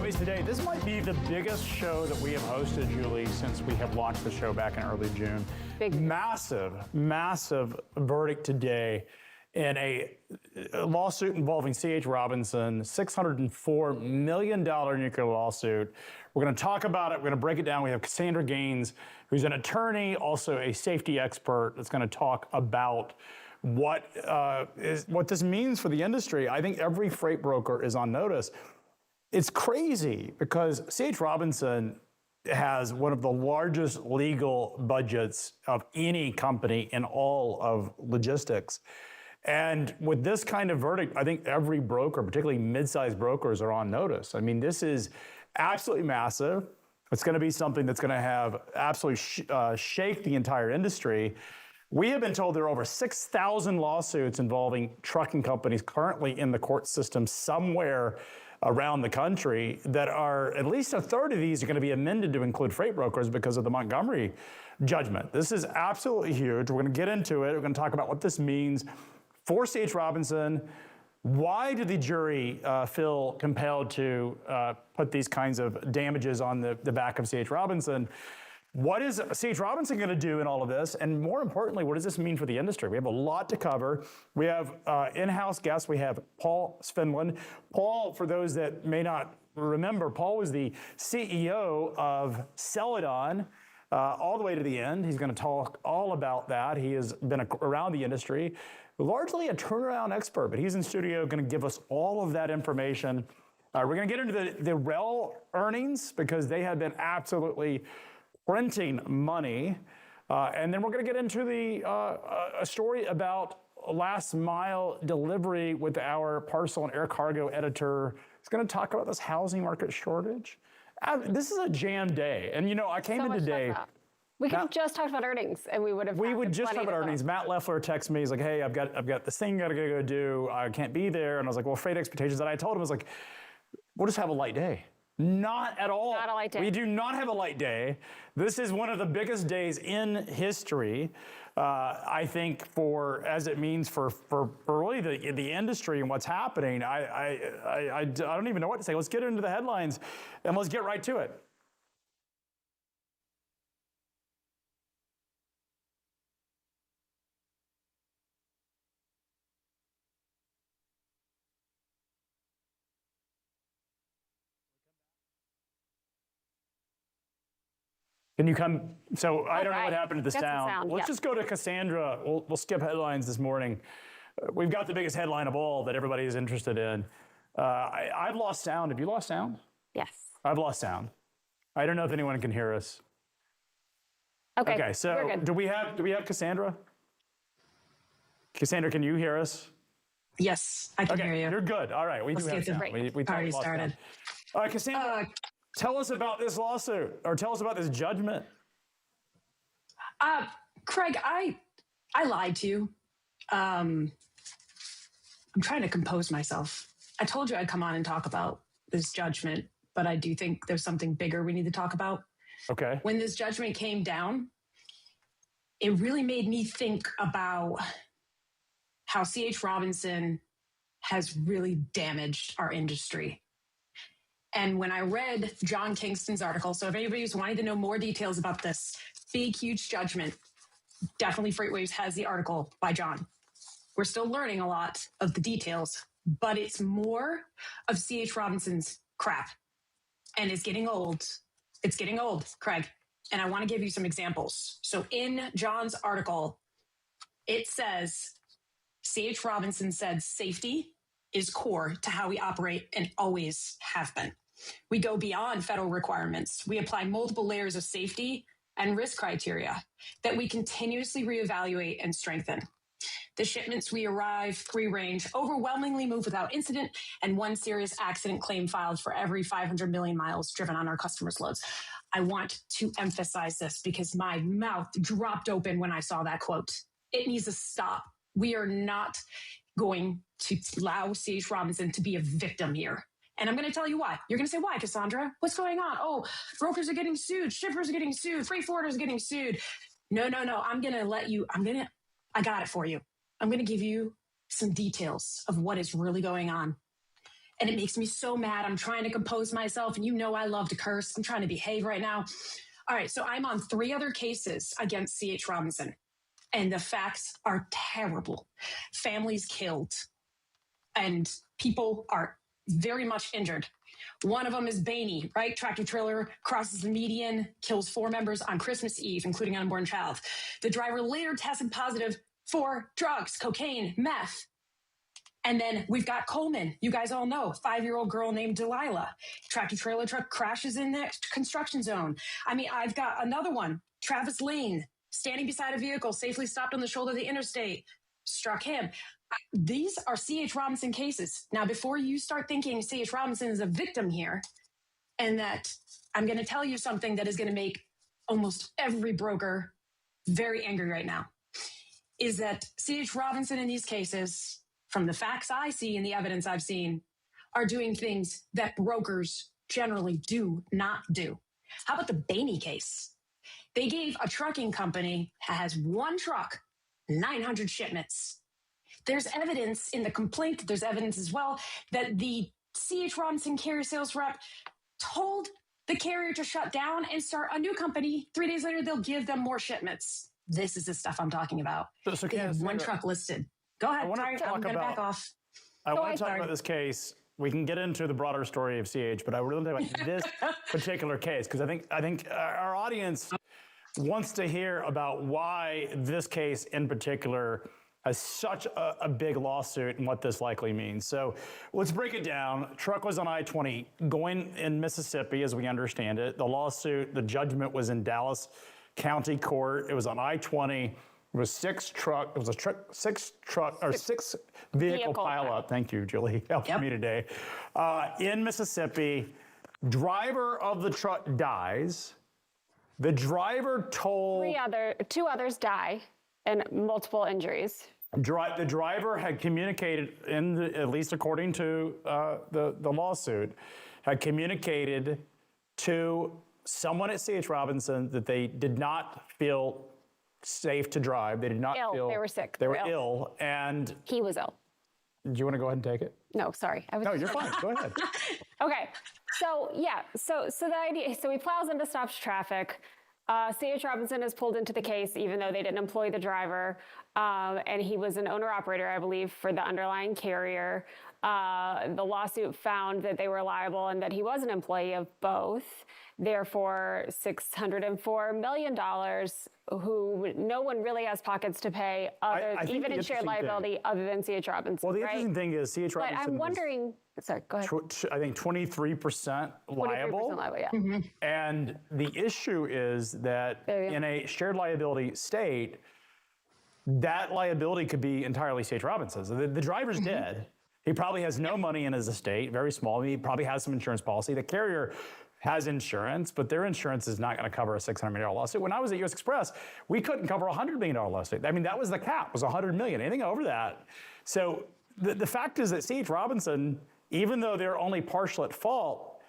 FreightWaves today. This might be the biggest show that we have hosted, Julie, since we have launched the show back in early June. Big. Massive verdict today in a lawsuit involving C.H. Robinson, $604 million nuclear lawsuit. We're going to talk about it. We're going to break it down. We have Cassandra Gaines, who's an attorney, also a safety expert, that's going to talk about what this means for the industry. I think every freight broker is on notice. It's crazy because C.H. Robinson has one of the largest legal budgets of any company in all of logistics. And with this kind of verdict, I think every broker, particularly mid-sized brokers, are on notice. I mean, this is absolutely massive. It's going to be something that's going to have absolutely shake the entire industry. We have been told there are over 6,000 lawsuits involving trucking companies currently in the court system somewhere around the country, that are at least a third of these are going to be amended to include freight brokers because of the Montgomery judgment. This is absolutely huge. We're going to get into it. We're going to talk about what this means for C.H. Robinson. Why did the jury feel compelled to put these kinds of damages on the back of C.H. Robinson? What is C.H. Robinson going to do in all of this? And more importantly, what does this mean for the industry? We have a lot to cover. We have in-house guests. We have Paul Svidland. Paul, for those that may not remember, Paul was the CEO of Celadon all the way to the end. He's going to talk all about that. He has been around the industry, largely a turnaround expert, but he's in studio going to give us all of that information. We're going to get into the rail earnings because they have been absolutely printing money. And then we're going to get into a story about last mile delivery with our parcel and air cargo editor. He's going to talk about this housing market shortage. This is a jam day. And, you know, I came in today. We could have just talked about earnings and we would have. We would just talk about earnings. Matt Leffler texted me. He's like, hey, I've got this thing I got to go do. I can't be there. And I was like, well, freight expectations. And I told him, I was like, we'll just have a light day. Not at all. Not a light day. We do not have a light day. This is one of the biggest days in history, I think, as it means for really the industry and what's happening. I don't even know what to say. Let's get into the headlines and let's get right to it. Can you come? So I don't know what happened to the sound. Let's just go to Cassandra. We'll skip headlines this morning. We've got the biggest headline of all that everybody is interested in. I've lost sound. Have you lost sound? Yes. I've lost sound. I don't know if anyone can hear us. Okay. So do we have Cassandra? Cassandra, can you hear us? Yes, I can hear you. You're good. All right. We do have sound. We already started. All right, Cassandra. Tell us about this lawsuit, or tell us about this judgment. Craig, I lied to you. I'm trying to compose myself. I told you I'd come on and talk about this judgment, but I do think there's something bigger we need to talk about. Okay. When this judgment came down, it really made me think about how C.H. Robinson has really damaged our industry. And when I read John Kingston's article, so if anybody's wanting to know more details about this big, huge judgment, definitely FreightWaves has the article by John. We're still learning a lot of the details, but it's more of C.H. Robinson's crap. And it's getting old. It's getting old, Craig. And I want to give you some examples. So in John's article, it says, C.H. Robinson said safety is core to how we operate and always have been. We go beyond federal requirements. We apply multiple layers of safety and risk criteria that we continuously reevaluate and strengthen. The shipments we arrive free range overwhelmingly move without incident, and one serious accident claim filed for every 500 million miles driven on our customers' loads. I want to emphasize this because my mouth dropped open when I saw that quote. It needs to stop. We are not going to allow C.H. Robinson to be a victim here. And I'm going to tell you why. You're going to say, why, Cassandra? What's going on? Oh, brokers are getting sued. Shippers are getting sued. Freight forwarders are getting sued. No. I'm going to let you. I got it for you. I'm going to give you some details of what is really going on. and it makes me so mad. I'm trying to compose myself, and you know I love to curse. I'm trying to behave right now. All right, so I'm on 3 other cases against C.H. Robinson, and the facts are terrible. Families killed, and people are very much injured. One of them is Bainey, right? Tractor trailer crosses the median, kills 4 members on Christmas Eve, including an unborn child. The driver later tested positive for drugs, cocaine, meth. And then we've got Coleman. You guys all know, 5-year-old girl named Delilah. Tractor trailer truck crashes in the construction zone. I mean, I've got another one, Travis Lane, standing beside a vehicle, safely stopped on the shoulder of the interstate, struck him. These are C.H. Robinson cases. Now, before you start thinking C.H. Robinson is a victim here, and that I'm going to tell you something that is going to make almost every broker very angry right now, is that C.H. Robinson in these cases, from the facts I see and the evidence I've seen, are doing things that brokers generally do not do. How about the Bainey case? They gave a trucking company that has 1 truck, 900 shipments. There's evidence in the complaint, there's evidence as well, that the C.H. Robinson carrier sales rep told the carrier to shut down and start a new company. 3 days later, they'll give them more shipments. This is the stuff I'm talking about. So they have 1 truck listed. Go ahead. Sorry, I'm going to back off. I want to talk about this case. We can get into the broader story of CH, but I really want to talk about this particular case, because I think our audience wants to hear about why this case in particular has such a big lawsuit and what this likely means. So let's break it down. Truck was on I-20 going in Mississippi, as we understand it. The lawsuit, the judgment was in Dallas County Court. It was on I-20. It was 6 vehicle pileup. Thank you, Julie, helping me today. In Mississippi, driver of the truck dies. The driver told 2 others die and multiple injuries. The driver had communicated, at least according to the lawsuit, had communicated to someone at C.H. Robinson that they did not feel safe to drive. They did not feel they were sick. They were ill, and he was ill. Do you want to go ahead and take it? No, sorry. No, you're fine. Go ahead. Okay. So yeah. So the idea. So he plows into, stops traffic. C.H. Robinson is pulled into the case, even though they didn't employ the driver, and he was an owner-operator, I believe, for the underlying carrier. The lawsuit found that they were liable and that he was an employee of both. Therefore, $604 million, who no one really has pockets to pay, even in shared liability, other than C.H. Robinson. Well, the interesting thing is C.H. Robinson. But I'm wondering. Sorry, go ahead. I think 23% liable. 23% liable, yeah. Mm-hmm. And the issue is that in a shared liability state, that liability could be entirely C.H. Robinson's. The driver's dead. He probably has no money in his estate, very small. He probably has some insurance policy. The carrier has insurance, but their insurance is not going to cover a $600 million lawsuit. When I was at U.S. Express, we couldn't cover a $100 million lawsuit. I mean, that was the cap, was $100 million. Anything over that. So the fact is that C.H. Robinson, even though they're only partial at fault,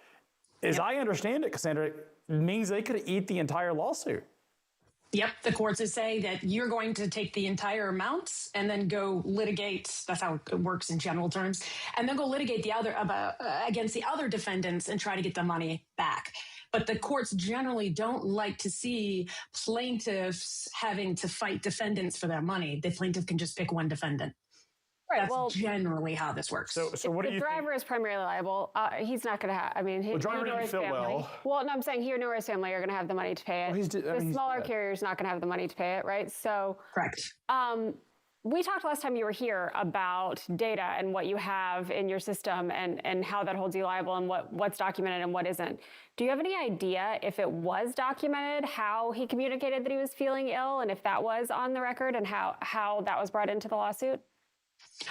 as I understand it, Cassandra, means they could eat the entire lawsuit. Yep, the courts would say that you're going to take the entire amounts and then go litigate. That's how it works in general terms, and then go litigate the other against the other defendants and try to get the money back. But the courts generally don't like to see plaintiffs having to fight defendants for their money. The plaintiff can just pick one defendant. Right. That's generally how this works. So what do you think? The driver is primarily liable. He's not going to have. I mean, he driver nor didn't his feel family. well. Well, no, I'm saying he nor his family are going to have the money to pay it. Well, the smaller carrier is not going to have the money to pay it, right? So correct. We talked last time you were here about data and what you have in your system and how that holds you liable and what's documented and what isn't. Do you have any idea if it was documented, how he communicated that he was feeling ill, and if that was on the record and how that was brought into the lawsuit?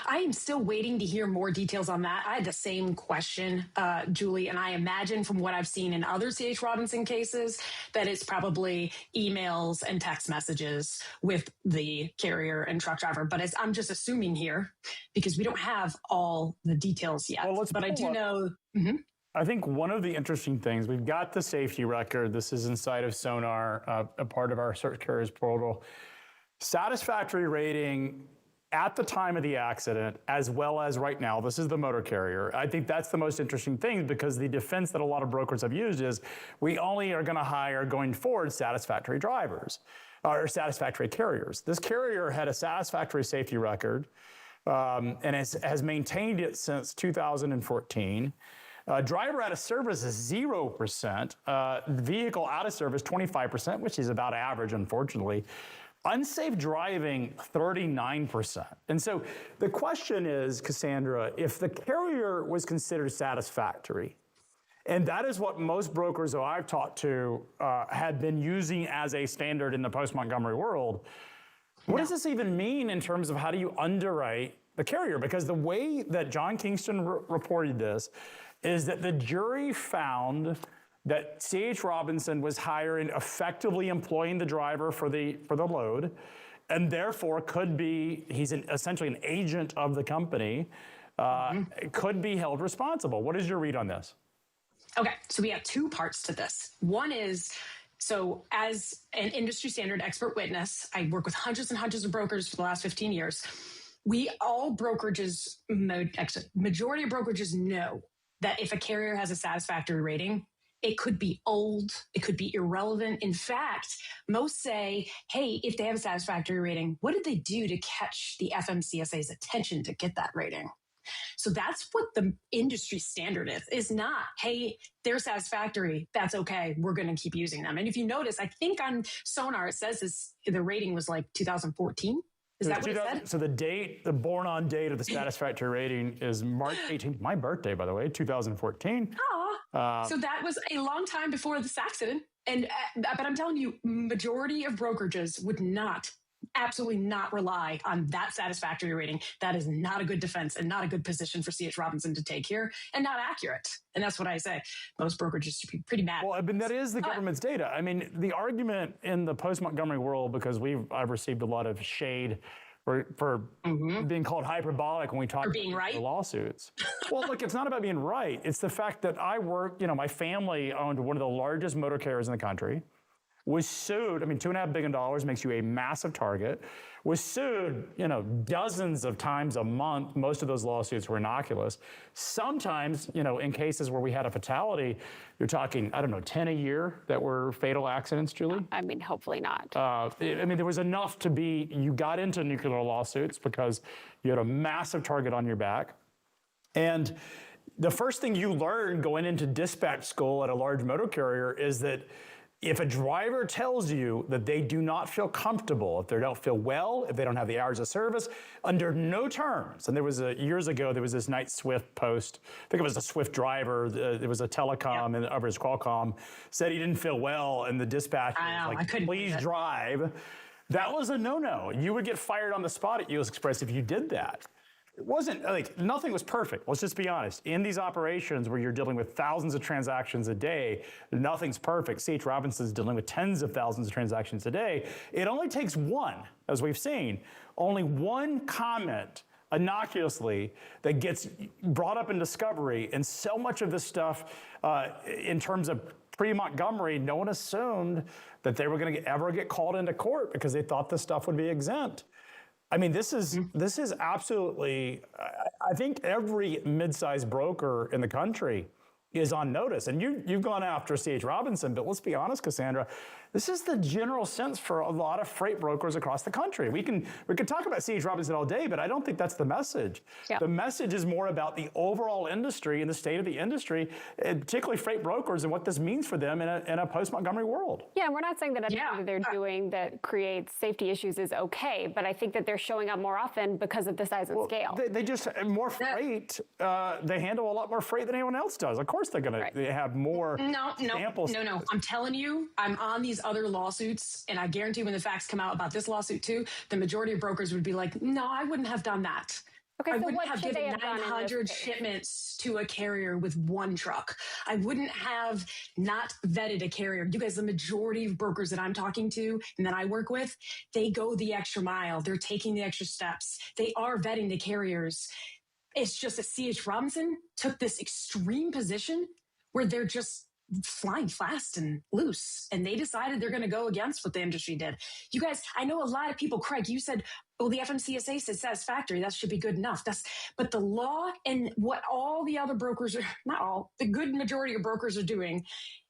I am still waiting to hear more details on that. I had the same question, Julie, and I imagine from what I've seen in other C.H. Robinson cases that it's probably emails and text messages with the carrier and truck driver. But I'm just assuming here because we don't have all the details yet. Well, but I do know. I think one of the interesting things, we've got the safety record. This is inside of SONAR, a part of our search carriers portal. Satisfactory rating at the time of the accident, as well as right now. This is the motor carrier. I think that's the most interesting thing, because the defense that a lot of brokers have used is we only are going to hire going forward satisfactory drivers or satisfactory carriers. This carrier had a satisfactory safety record and has maintained it since 2014. Driver out of service is 0%. Vehicle out of service, 25%, which is about average, unfortunately. Unsafe driving, 39%. And so the question is, Cassandra, if the carrier was considered satisfactory, and that is what most brokers that I've talked to had been using as a standard in the post-Montgomery world, what does this even mean in terms of how do you underwrite the carrier? Because the way that John Kingston reported this is that the jury found that C.H. Robinson was hiring, effectively employing the driver for the load, and therefore could be, he's essentially an agent of the company, could be held responsible. What is your read on this? Okay, so we have two parts to this. One is, so as an industry standard expert witness, I work with hundreds and hundreds of brokers for the last 15 years. We all brokerages, majority of brokerages know that if a carrier has a satisfactory rating, it could be old, it could be irrelevant. In fact, most say, hey, if they have a satisfactory rating, what did they do to catch the FMCSA's attention to get that rating? So that's what the industry standard is not, hey, they're satisfactory, that's okay, we're going to keep using them. And if you notice, I think on SONAR, it says the rating was like 2014. Is that what it said? So the born-on date of the satisfactory rating is March 18th, my birthday, by the way, 2014. So that was a long time before this accident. And but I'm telling you, majority of brokerages would absolutely not rely on that satisfactory rating. That is not a good defense and not a good position for C.H. Robinson to take here, and not accurate. And that's what I say. Most brokerages should be pretty mad. Well, I mean, that is the government's data. I mean, the argument in the post-Montgomery world, because I've received a lot of shade for being called hyperbolic when we talk about the lawsuits. Well, look, it's not about being right. It's the fact that I work, my family owned one of the largest motor carriers in the country, was sued. I mean, $2.5 billion makes you a massive target. Was sued, dozens of times a month. Most of those lawsuits were innocuous. Sometimes, in cases where we had a fatality, you're talking, 10 a year that were fatal accidents, Julie? I mean, hopefully not. There was enough you got into nuclear lawsuits because you had a massive target on your back. And the first thing you learn going into dispatch school at a large motor carrier is that if a driver tells you that they do not feel comfortable, if they don't feel well, if they don't have the hours of service, under no terms, and there was years ago, there was this Knight Swift post, I think it was a Swift driver, there was a telecom and over his Qualcomm, said he didn't feel well, and the dispatcher was like, please drive. That was a no-no. You would get fired on the spot at US Express if you did that. It wasn't nothing was perfect. Let's just be honest. In these operations where you're dealing with thousands of transactions a day, nothing's perfect. C.H. Robinson's dealing with tens of thousands of transactions a day. It only takes one, as we've seen, only one comment innocuously that gets brought up in discovery. And so much of this stuff, in terms of pre-Montgomery, no one assumed that they were going to ever get called into court because they thought this stuff would be exempt. I mean, this is absolutely, I think every mid-sized broker in the country is on notice. And you've gone after C.H. Robinson, but let's be honest, Cassandra, this is the general sense for a lot of freight brokers across the country. We can talk about C.H. Robinson all day, but I don't think that's the message. Yeah. The message is more about the overall industry and the state of the industry, and particularly freight brokers and what this means for them in a post-Montgomery world. Yeah, and we're not saying that anything that they're doing that creates safety issues is okay, but I think that they're showing up more often because of the size and scale. They just, more freight, they handle a lot more freight than anyone else does. Of course they're going to have more samples. No. I'm telling you, I'm on these other lawsuits, and I guarantee when the facts come out about this lawsuit too, the majority of brokers would be like, no, I wouldn't have done that. Okay, I so wouldn't what have should they given have done 900 shipments to a carrier with one truck. I wouldn't have not vetted a carrier. You guys, the majority of brokers that I'm talking to and that I work with, they go the extra mile. They're taking the extra steps. They are vetting the carriers. It's just that C.H. Robinson took this extreme position where they're just flying fast and loose, and they decided they're going to go against what the industry did. You guys, I know a lot of people, Craig, you said, well, the FMCSA said satisfactory. That should be good enough. But the law and what all the other brokers are, not all, the good majority of brokers are doing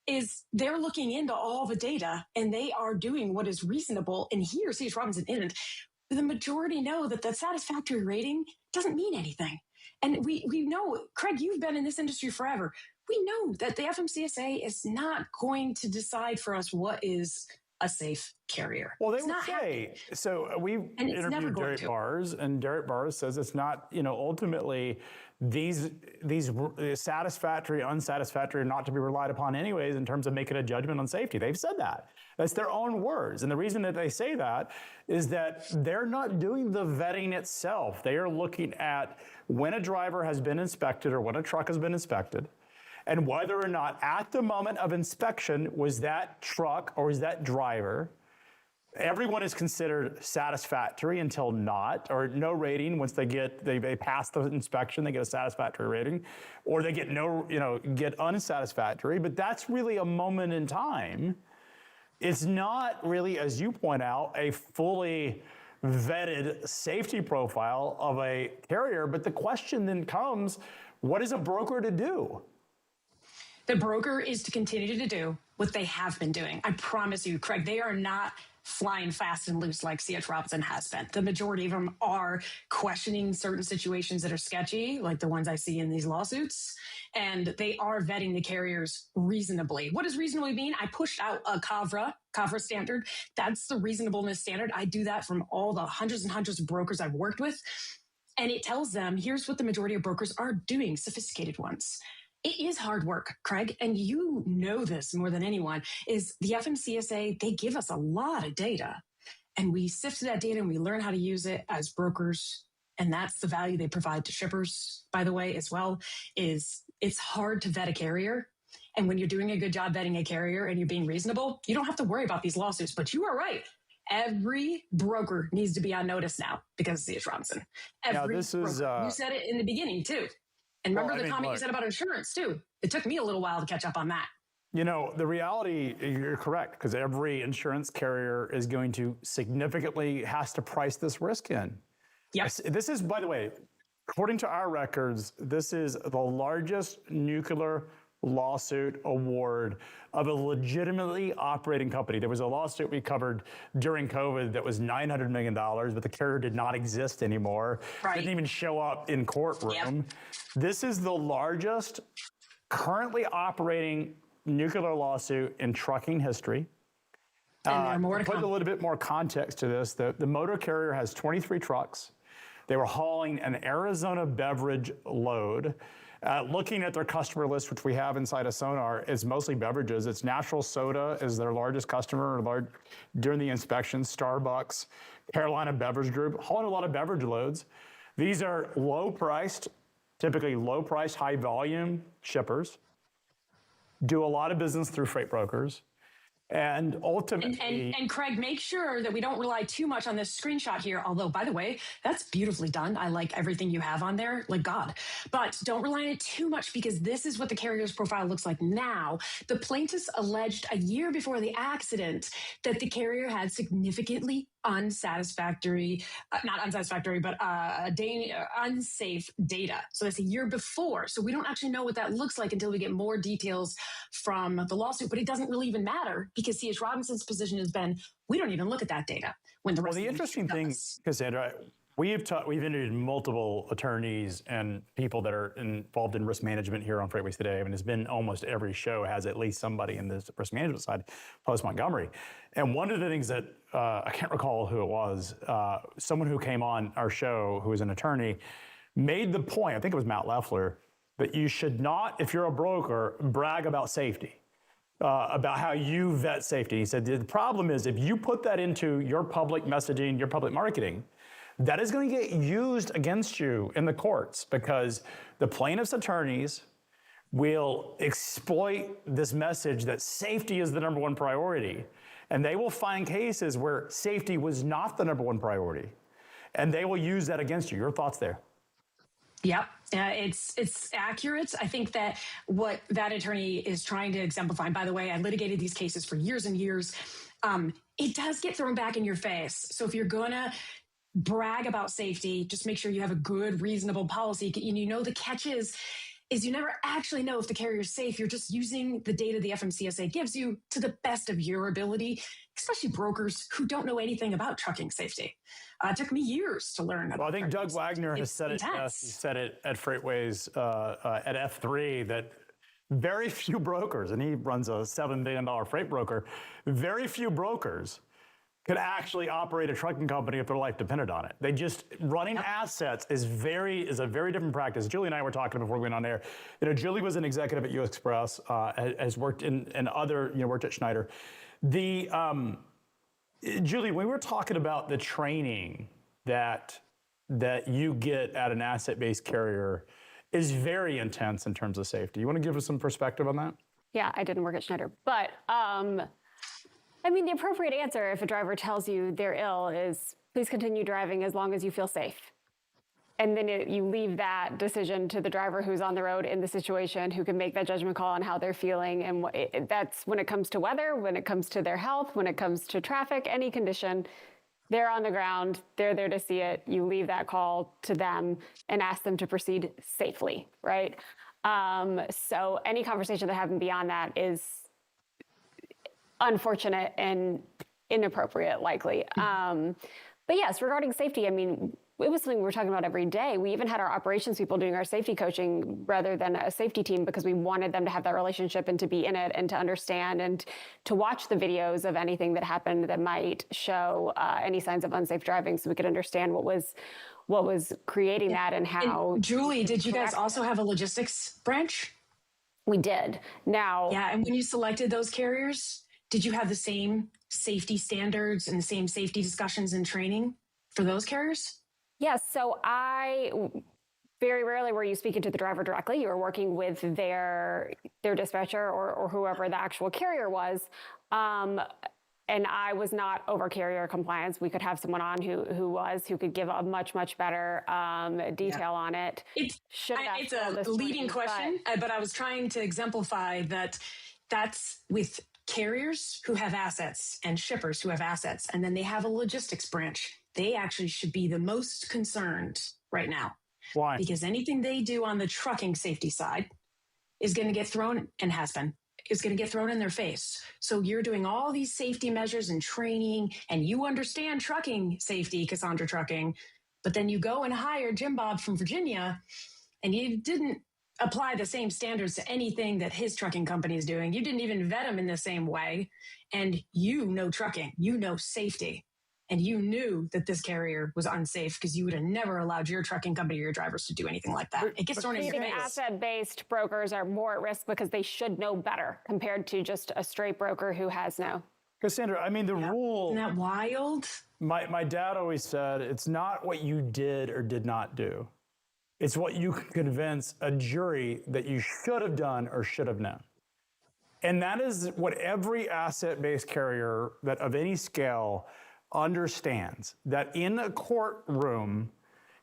is they're looking into all the data and they are doing what is reasonable. And here, C.H. Robinson isn't. The majority know that the satisfactory rating doesn't mean anything. And we know, Craig, you've been in this industry forever. We know that the FMCSA is not going to decide for us what is a safe carrier. Well, they would say, so we've interviewed Derek Bars, and Derek Bars says it's not, ultimately these satisfactory, unsatisfactory are not to be relied upon anyways in terms of making a judgment on safety. They've said that. That's their own words. And the reason that they say that is that they're not doing the vetting itself. They are looking at when a driver has been inspected or when a truck has been inspected, and whether or not at the moment of inspection was that truck or was that driver. Everyone is considered satisfactory until not, or no rating. Once they pass the inspection, they get a satisfactory rating, or they get get unsatisfactory. But that's really a moment in time. It's not really, as you point out, a fully vetted safety profile of a carrier. But the question then comes, what is a broker to do? The broker is to continue to do what they have been doing. I promise you, Craig, they are not flying fast and loose like C.H. Robinson has been. The majority of them are questioning certain situations that are sketchy, like the ones I see in these lawsuits, and they are vetting the carriers reasonably. What does reasonably mean? I pushed out a CAVRA standard. That's the reasonableness standard. I do that from all the hundreds and hundreds of brokers I've worked with, and it tells them, here's what the majority of brokers are doing, sophisticated ones. It is hard work, Craig, and you know this more than anyone, is the FMCSA, they give us a lot of data, and we sift through that data and we learn how to use it as brokers, and that's the value they provide to shippers, by the way, as well, is it's hard to vet a carrier, and when you're doing a good job vetting a carrier and you're being reasonable, you don't have to worry about these lawsuits, but you are right. Every broker needs to be on notice now because of C.H. Robinson. Every broker. You said it in the beginning, too. And remember the comment you said about insurance, too. It took me a little while to catch up on that. The reality, you're correct, because every insurance carrier is going to has to price this risk in. Yes. This is, by the way, according to our records, this is the largest nuclear lawsuit award of a legitimately operating company. There was a lawsuit we covered during COVID that was $900 million, but the carrier did not exist anymore. Right. Didn't even show up in courtroom. Yep. This is the largest currently operating nuclear lawsuit in trucking history. And there are more to put come. a little bit more context to this. The motor carrier has 23 trucks. They were hauling an Arizona beverage load. Looking at their customer list, which we have inside of SONAR, is mostly beverages. It's Natural Soda is their largest customer during the inspection. Starbucks, Carolina Beverage Group, hauling a lot of beverage loads. These are typically low-priced, high-volume shippers. Do a lot of business through freight brokers. And ultimately... And Craig, make sure that we don't rely too much on this screenshot here. Although, by the way, that's beautifully done. I like everything you have on there, like God. But don't rely on it too much because this is what the carrier's profile looks like now. The plaintiffs alleged a year before the accident that the carrier had significantly unsafe data. So that's a year before. So we don't actually know what that looks like until we get more details from the lawsuit. But it doesn't really even matter because C.H. Robinson's position has been, we don't even look at that data. When the interesting thing, Cassandra, we've interviewed multiple attorneys and people that are involved in risk management here on FreightWaves today. I mean, it's been almost every show has at least somebody in this risk management side, post Montgomery. And one of the things that I can't recall who it was, someone who came on our show who was an attorney made the point, I think it was Matt Leffler, that you should not, if you're a broker, brag about safety. About how you vet safety. He said, the problem is if you put that into your public messaging, your public marketing, that is going to get used against you in the courts because the plaintiff's attorneys will exploit this message that safety is the number one priority. And they will find cases where safety was not the number one priority. And they will use that against you. Your thoughts there? Yep. It's accurate. I think that what that attorney is trying to exemplify, and by the way, I litigated these cases for years and years, it does get thrown back in your face. So if you're going to brag about safety, just make sure you have a good, reasonable policy. And you know the catch is you never actually know if the carrier is safe. You're just using the data the FMCSA gives you to the best of your ability, especially brokers who don't know anything about trucking safety. It took me years to learn about. Well, I think Doug Wagner has said it best. He said it at FreightWaves at F3 that very few brokers, and he runs a $7 billion freight broker, very few brokers could actually operate a trucking company if their life depended on it. They just, running assets is a very different practice. Julie and I were talking before we went on air. You know, Julie was an executive at US Express, has worked in other, worked at Schneider. Julie, we were talking about the training that you get at an asset-based carrier is very intense in terms of safety. You want to give us some perspective on that? Yeah, I didn't work at Schneider, but I mean, the appropriate answer if a driver tells you they're ill is please continue driving as long as you feel safe. And then you leave that decision to the driver who's on the road in the situation, who can make that judgment call on how they're feeling. And that's when it comes to weather, when it comes to their health, when it comes to traffic, any condition, they're on the ground, they're there to see it. You leave that call to them and ask them to proceed safely, right? So any conversation that happened beyond that is unfortunate and inappropriate, likely. But yes, regarding safety, I mean, it was something we were talking about every day. We even had our operations people doing our safety coaching rather than a safety team because we wanted them to have that relationship and to be in it and to understand and to watch the videos of anything that happened that might show any signs of unsafe driving so we could understand what was creating that and how. And Julie, did you guys also have a logistics branch? We did. Now. Yeah, and when you selected those carriers, did you have the same safety standards and the same safety discussions and training for those carriers? Yes. So very rarely were you speaking to the driver directly. You were working with their dispatcher or whoever the actual carrier was. And I was over carrier compliance. We could have someone on who could give a much better detail on it. It's a leading question, but I was trying to exemplify that's with carriers who have assets and shippers who have assets, and then they have a logistics branch. They actually should be the most concerned right now. Why? Because anything they do on the trucking safety side is going to get thrown, and has been, is going to get thrown in their face. So you're doing all these safety measures and training, and you understand trucking safety, Cassandra Trucking, but then you go and hire Jim Bob from Virginia, and you didn't apply the same standards to anything that his trucking company is doing. You didn't even vet him in the same way. And you know trucking, you know safety. And you knew that this carrier was unsafe because you would have never allowed your trucking company or your drivers to do anything like that. It gets thrown in your face. Asset-based brokers are more at risk because they should know better compared to just a straight broker who has no. Cassandra, I mean, the rule. Isn't that wild? My dad always said, it's not what you did or did not do. It's what you can convince a jury that you should have done or should have known. And that is what every asset-based carrier that of any scale understands, that in a courtroom,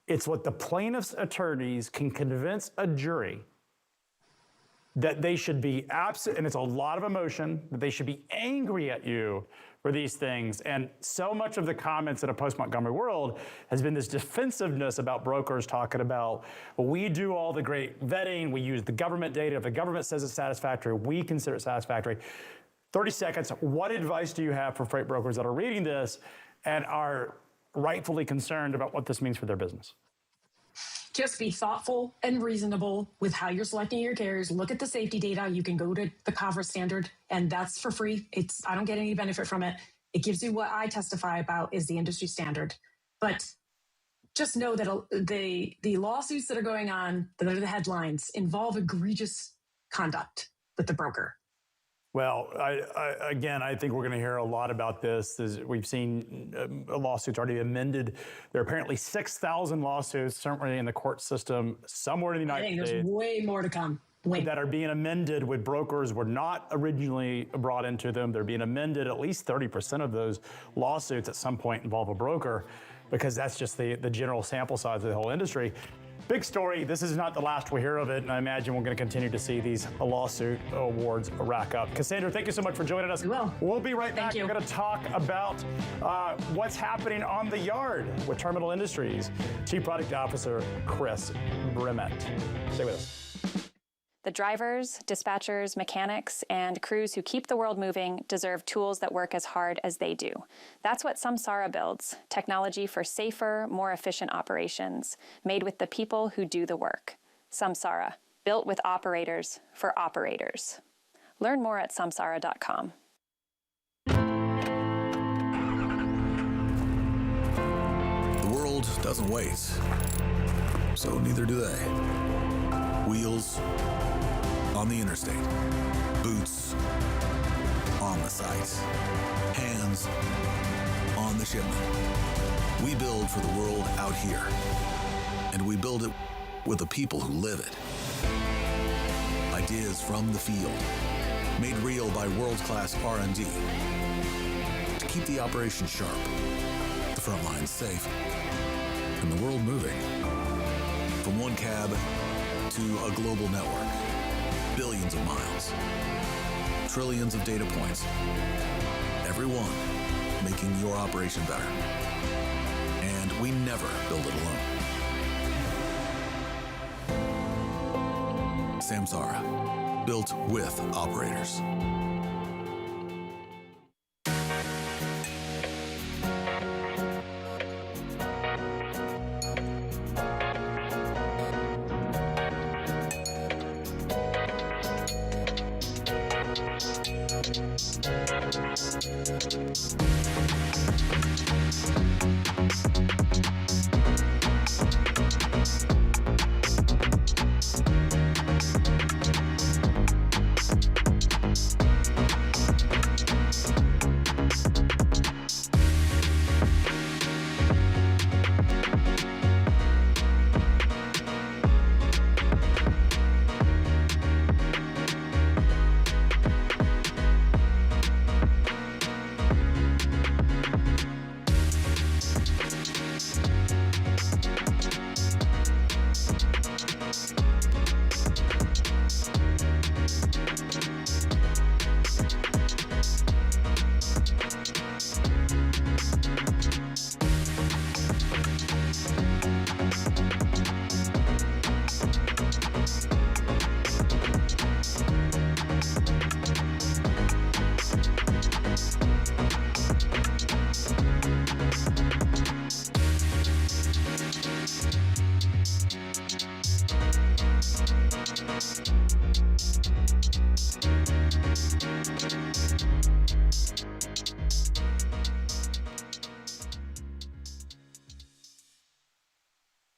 it's what the plaintiff's attorneys can convince a jury that they should be absent, and it's a lot of emotion, that they should be angry at you for these things. And so much of the comments in a post-Montgomery world has been this defensiveness about brokers talking about, well, we do all the great vetting, we use the government data. If the government says it's satisfactory, we consider it satisfactory. 30 seconds, what advice do you have for freight brokers that are reading this and are rightfully concerned about what this means for their business? Just be thoughtful and reasonable with how you're selecting your carriers. Look at the safety data. You can go to the COVRA standard, and that's for free. I don't get any benefit from it. It gives you what I testify about is the industry standard. But just know that the lawsuits that are going on, that are the headlines, involve egregious conduct with the broker. Well, I think we're going to hear a lot about this. We've seen lawsuits already amended. There are apparently 6,000 lawsuits, certainly in the court system, somewhere in the United States. I think there's way more to come. That are being amended with brokers were not originally brought into them. They're being amended. At least 30% of those lawsuits at some point involve a broker, because that's just the general sample size of the whole industry. Big story. This is not the last we hear of it, and I imagine we're going to continue to see these lawsuit awards rack up. Cassandra, thank you so much for joining us. We will. We'll be right back. Thank you. We're going to talk about what's happening on the yard with Terminal Industries Chief Product Officer Chris Brumett. Stay with us. The drivers, dispatchers, mechanics, and crews who keep the world moving deserve tools that work as hard as they do. That's what Samsara builds, technology for safer, more efficient operations, made with the people who do the work. Samsara, built with operators for operators. Learn more at samsara.com. The world doesn't wait, so neither do they. Wheels on the interstate, boots on the site, hands on the shipment. We build for the world out here, and we build it with the people who live it. Ideas from the field, made real by world-class R&D to keep the operation sharp, the front lines safe, and the world moving. From one cab to a global network, billions of miles, trillions of data points, every one making your operation better. And we never build it alone. Samsara, built with operators.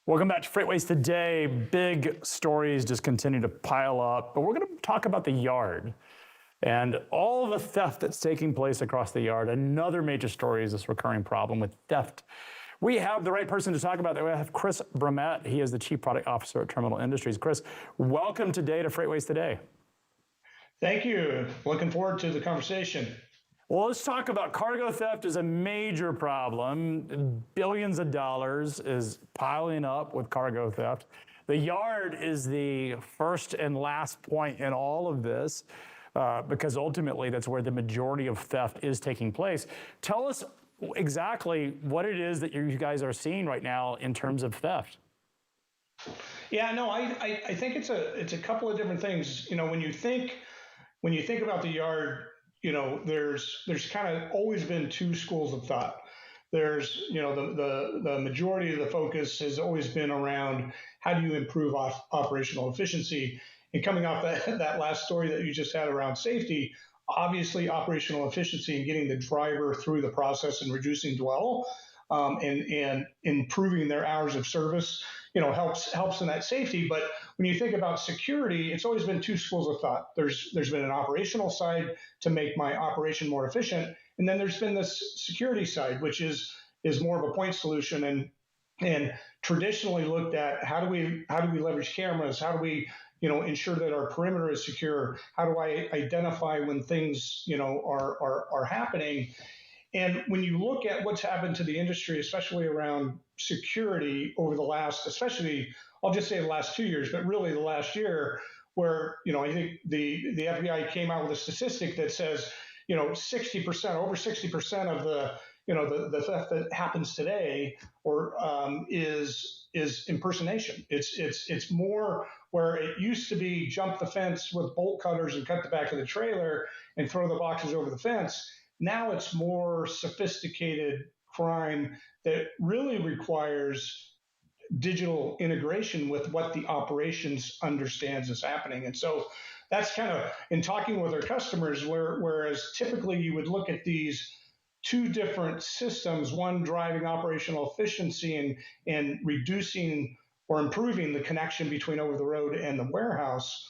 Welcome back to FreightWaves Today. Big stories just continue to pile up, but we're going to talk about the yard and all the theft that's taking place across the yard. Another major story is this recurring problem with theft. We have the right person to talk about that. We have Chris Brumett. He is the Chief Product Officer at Terminal Industries. Chris, welcome today to FreightWaves Today. Thank you. Looking forward to the conversation. Well, let's talk about cargo theft is a major problem. Billions of dollars is piling up with cargo theft. The yard is the first and last point in all of this because ultimately that's where the majority of theft is taking place. Tell us exactly what it is that you guys are seeing right now in terms of theft. Yeah, no, I think it's a couple of different things. You know, when you think about the yard, you know, there's kind of always been two schools of thought. There's, you know, the majority of the focus has always been around how do you improve operational efficiency. And coming off that last story that you just had around safety, obviously operational efficiency and getting the driver through the process and reducing dwell and improving their hours of service, you know, helps in that safety. But when you think about security, it's always been two schools of thought. There's been an operational side to make my operation more efficient, and then there's been this security side, which is more of a point solution and traditionally looked at how do we leverage cameras, how do we, you know, ensure that our perimeter is secure, how do I identify when things, you know, are happening. And when you look at what's happened to the industry, especially around security over the last, especially, I'll just say the last 2 years, but really the last year, where, I think the FBI came out with a statistic that says, 60%, over 60% of the theft that happens today is impersonation. It's more where it used to be jump the fence with bolt cutters and cut the back of the trailer and throw the boxes over the fence. Now it's more sophisticated crime that really requires digital integration with what the operations understands is happening. And so that's kind of in talking with our customers, whereas typically you would look at these two different systems, one driving operational efficiency and reducing or improving the connection between over the road and the warehouse,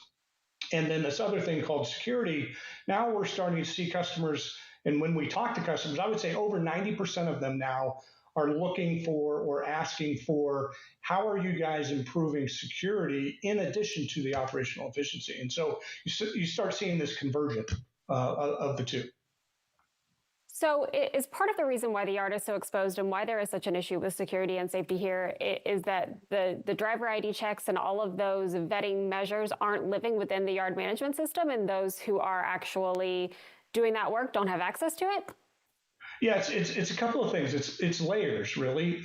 and then this other thing called security. Now we're starting to see customers, and when we talk to customers, I would say over 90% of them now are looking for or asking for, how are you guys improving security in addition to the operational efficiency? And so you start seeing this convergence of the two. So is part of the reason why the yard is so exposed and why there is such an issue with security and safety here is that the driver ID checks and all of those vetting measures aren't living within the yard management system, and those who are actually doing that work don't have access to it? Yeah, it's a couple of things. It's layers, really.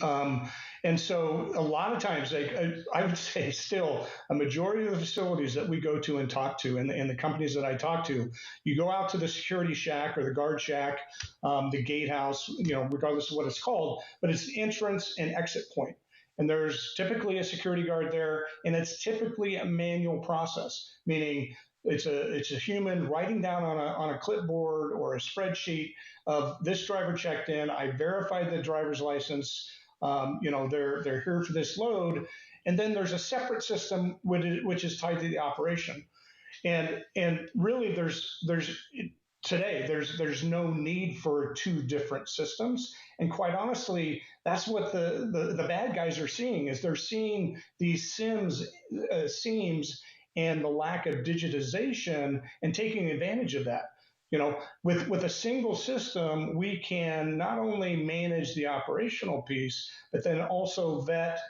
And so a lot of times, I would say still, a majority of the facilities that we go to and talk to, and the companies that I talk to, you go out to the security shack or the guard shack, the gatehouse, regardless of what it's called, but it's the entrance and exit point. And there's typically a security guard there, and it's typically a manual process, meaning it's a human writing down on a clipboard or a spreadsheet of this driver checked in. I verified the driver's license. They're here for this load, and then there's a separate system which is tied to the operation. And really, there's no need for two different systems. And quite honestly, that's what the bad guys are seeing, is they're seeing these seams and the lack of digitization and taking advantage of that. With a single system, we can not only manage the operational piece, but then also vet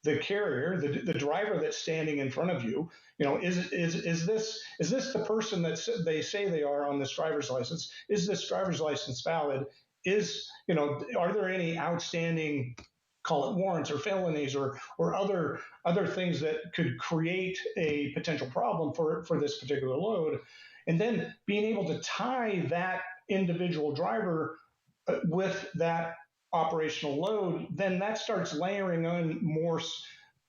the carrier, the driver that's standing in front of you. Is this the person that they say they are on this driver's license? Is this driver's license valid? Are there any outstanding, call it warrants or felonies or other things that could create a potential problem for this particular load? And then being able to tie that individual driver with that operational load, then that starts layering on more,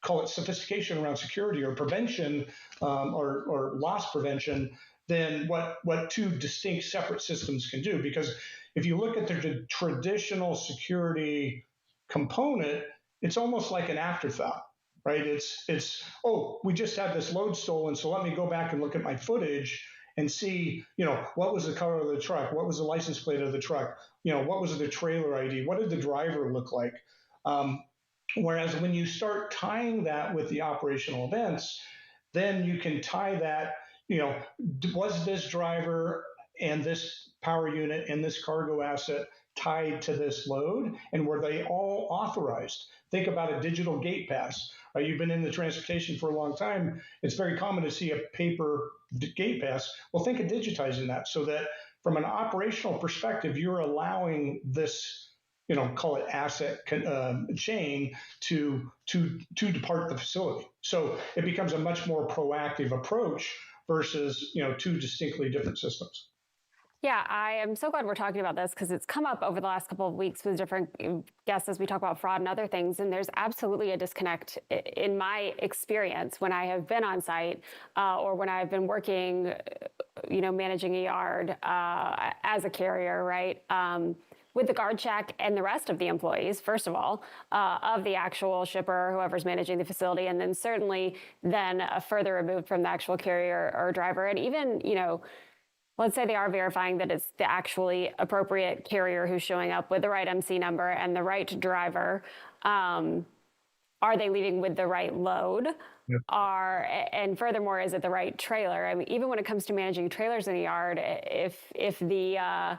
call it sophistication around security or prevention or loss prevention than what two distinct separate systems can do. Because if you look at the traditional security component, it's almost like an afterthought, right? It's we just had this load stolen, so let me go back and look at my footage and see, what was the color of the truck? What was the license plate of the truck? What was the trailer ID? What did the driver look like? Whereas when you start tying that with the operational events, then you can tie that, was this driver and this power unit and this cargo asset tied to this load, and were they all authorized? Think about a digital gate pass. You've been in the transportation for a long time. It's very common to see a paper gate pass. Well, think of digitizing that so that from an operational perspective, you're allowing this, call it asset chain to depart the facility. So it becomes a much more proactive approach versus, two distinctly different systems. Yeah, I am so glad we're talking about this because it's come up over the last couple of weeks with different guests as we talk about fraud and other things. And there's absolutely a disconnect in my experience when I have been on site or when I've been working, managing a yard as a carrier, right? With the guard shack and the rest of the employees, first of all, of the actual shipper, whoever's managing the facility, and then certainly then further removed from the actual carrier or driver. And even, let's say they are verifying that it's the actually appropriate carrier who's showing up with the right MC number and the right driver. Are they leaving with the right load? Yep. And furthermore, is it the right trailer? I mean, even when it comes to managing trailers in a yard, if the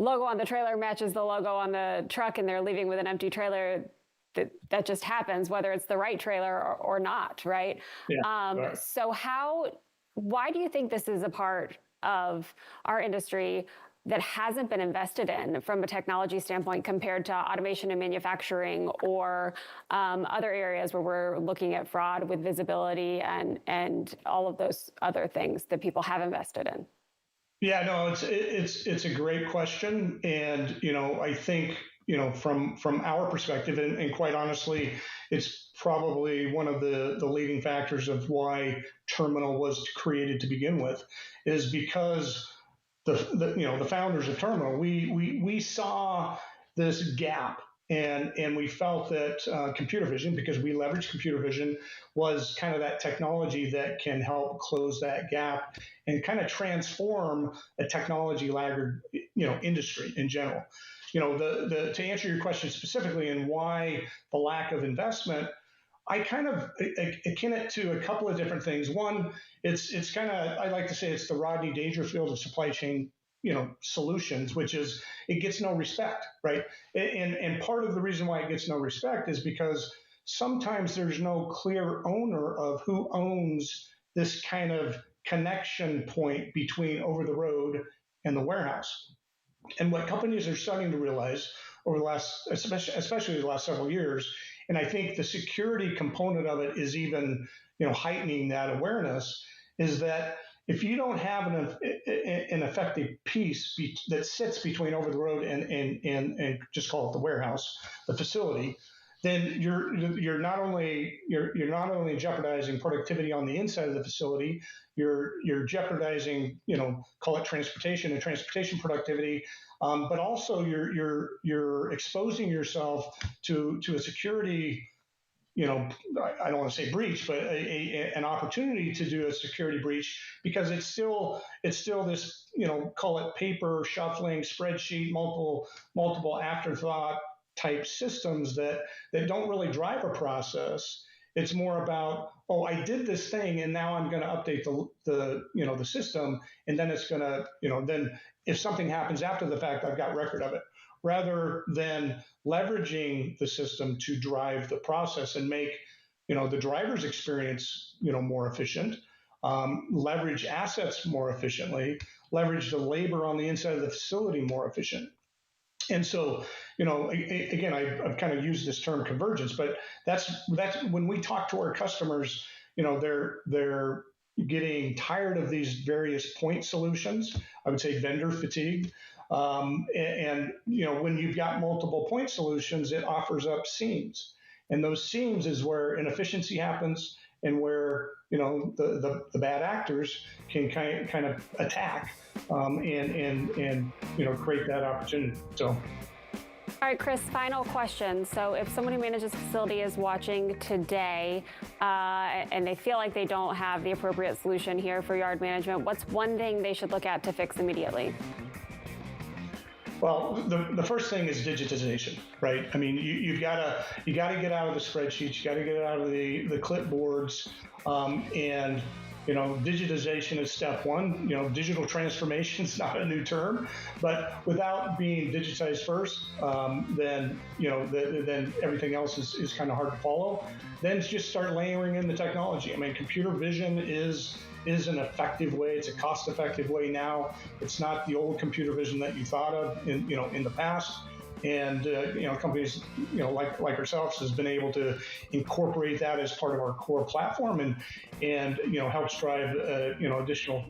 logo on the trailer matches the logo on the truck and they're leaving with an empty trailer, that just happens, whether it's the right trailer or not, right? Yeah, right. So why do you think this is a part of our industry that hasn't been invested in from a technology standpoint compared to automation and manufacturing or other areas where we're looking at fraud with visibility and all of those other things that people have invested in? Yeah, no, it's a great question, and I think from our perspective, and quite honestly, it's probably one of the leading factors of why Terminal was created to begin with, is because the founders of Terminal, we saw this gap. And we felt that computer vision, because we leverage computer vision, was kind of that technology that can help close that gap and kind of transform a technology laggard, industry in general. To answer your question specifically and why the lack of investment, I kind of akin it to a couple of different things. One, it's kind of, I like to say it's the Rodney Dangerfield of supply chain solutions, which is it gets no respect, right? And part of the reason why it gets no respect is because sometimes there's no clear owner of who owns this kind of connection point between over the road and the warehouse. And what companies are starting to realize over the last, especially the last several years, and I think the security component of it is even, heightening that awareness, is that if you don't have an effective piece that sits between over the road and just call it the warehouse, the facility, then you're not only jeopardizing productivity on the inside of the facility, you're jeopardizing call it transportation and transportation productivity, but also you're exposing yourself to a security. I don't want to say breach, but an opportunity to do a security breach, because it's still this, call it paper shuffling, spreadsheet, multiple afterthought type systems that don't really drive a process. It's more about, oh, I did this thing and now I'm going to update the system, and then it's going to, then if something happens after the fact, I've got record of it, rather than leveraging the system to drive the process and make, the driver's experience, more efficient, leverage assets more efficiently, leverage the labor on the inside of the facility more efficient. And so, again, I've kind of used this term convergence, but that's when we talk to our customers, they're getting tired of these various point solutions. I would say vendor fatigue. And when you've got multiple point solutions, it offers up seams. And those seams is where inefficiency happens and where, the bad actors can kind of attack and create that opportunity. So. All right, Chris, final question. So if someone who manages a facility is watching today and they feel like they don't have the appropriate solution here for yard management, what's one thing they should look at to fix immediately? Well, the first thing is digitization, right? I mean, you got to get out of the spreadsheets, you got to get out of the clipboards, and digitization is step one. Digital transformation is not a new term, but without being digitized first, then everything else is kind of hard to follow. Then just start layering in the technology. I mean, computer vision is an effective way. It's a cost-effective way now. It's not the old computer vision that you thought of in the past. And companies like ourselves has been able to incorporate that as part of our core platform and helps drive additional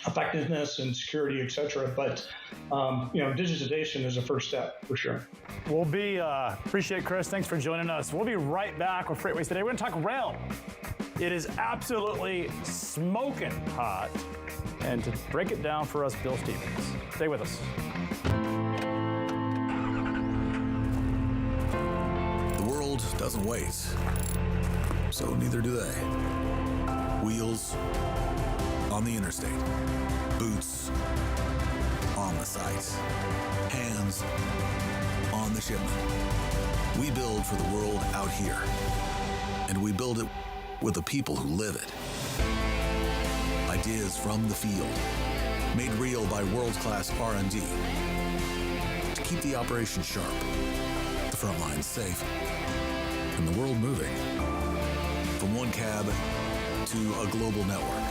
effectiveness and security, et cetera. But digitization is a first step for sure. We'll be appreciate Chris. Thanks for joining us. We'll be right back with FreightWaves today. We're going to talk rail. It is absolutely smoking hot. And to break it down for us, Bill Stevens. Stay with us. The world doesn't wait, so neither do they. Wheels on the interstate, boots on the site, hands on the shipment. We build for the world out here, and we build it with the people who live it. Ideas from the field, Made real by world-class R&D to keep the operation sharp, the front lines safe, and the world moving. From one cab to a global network,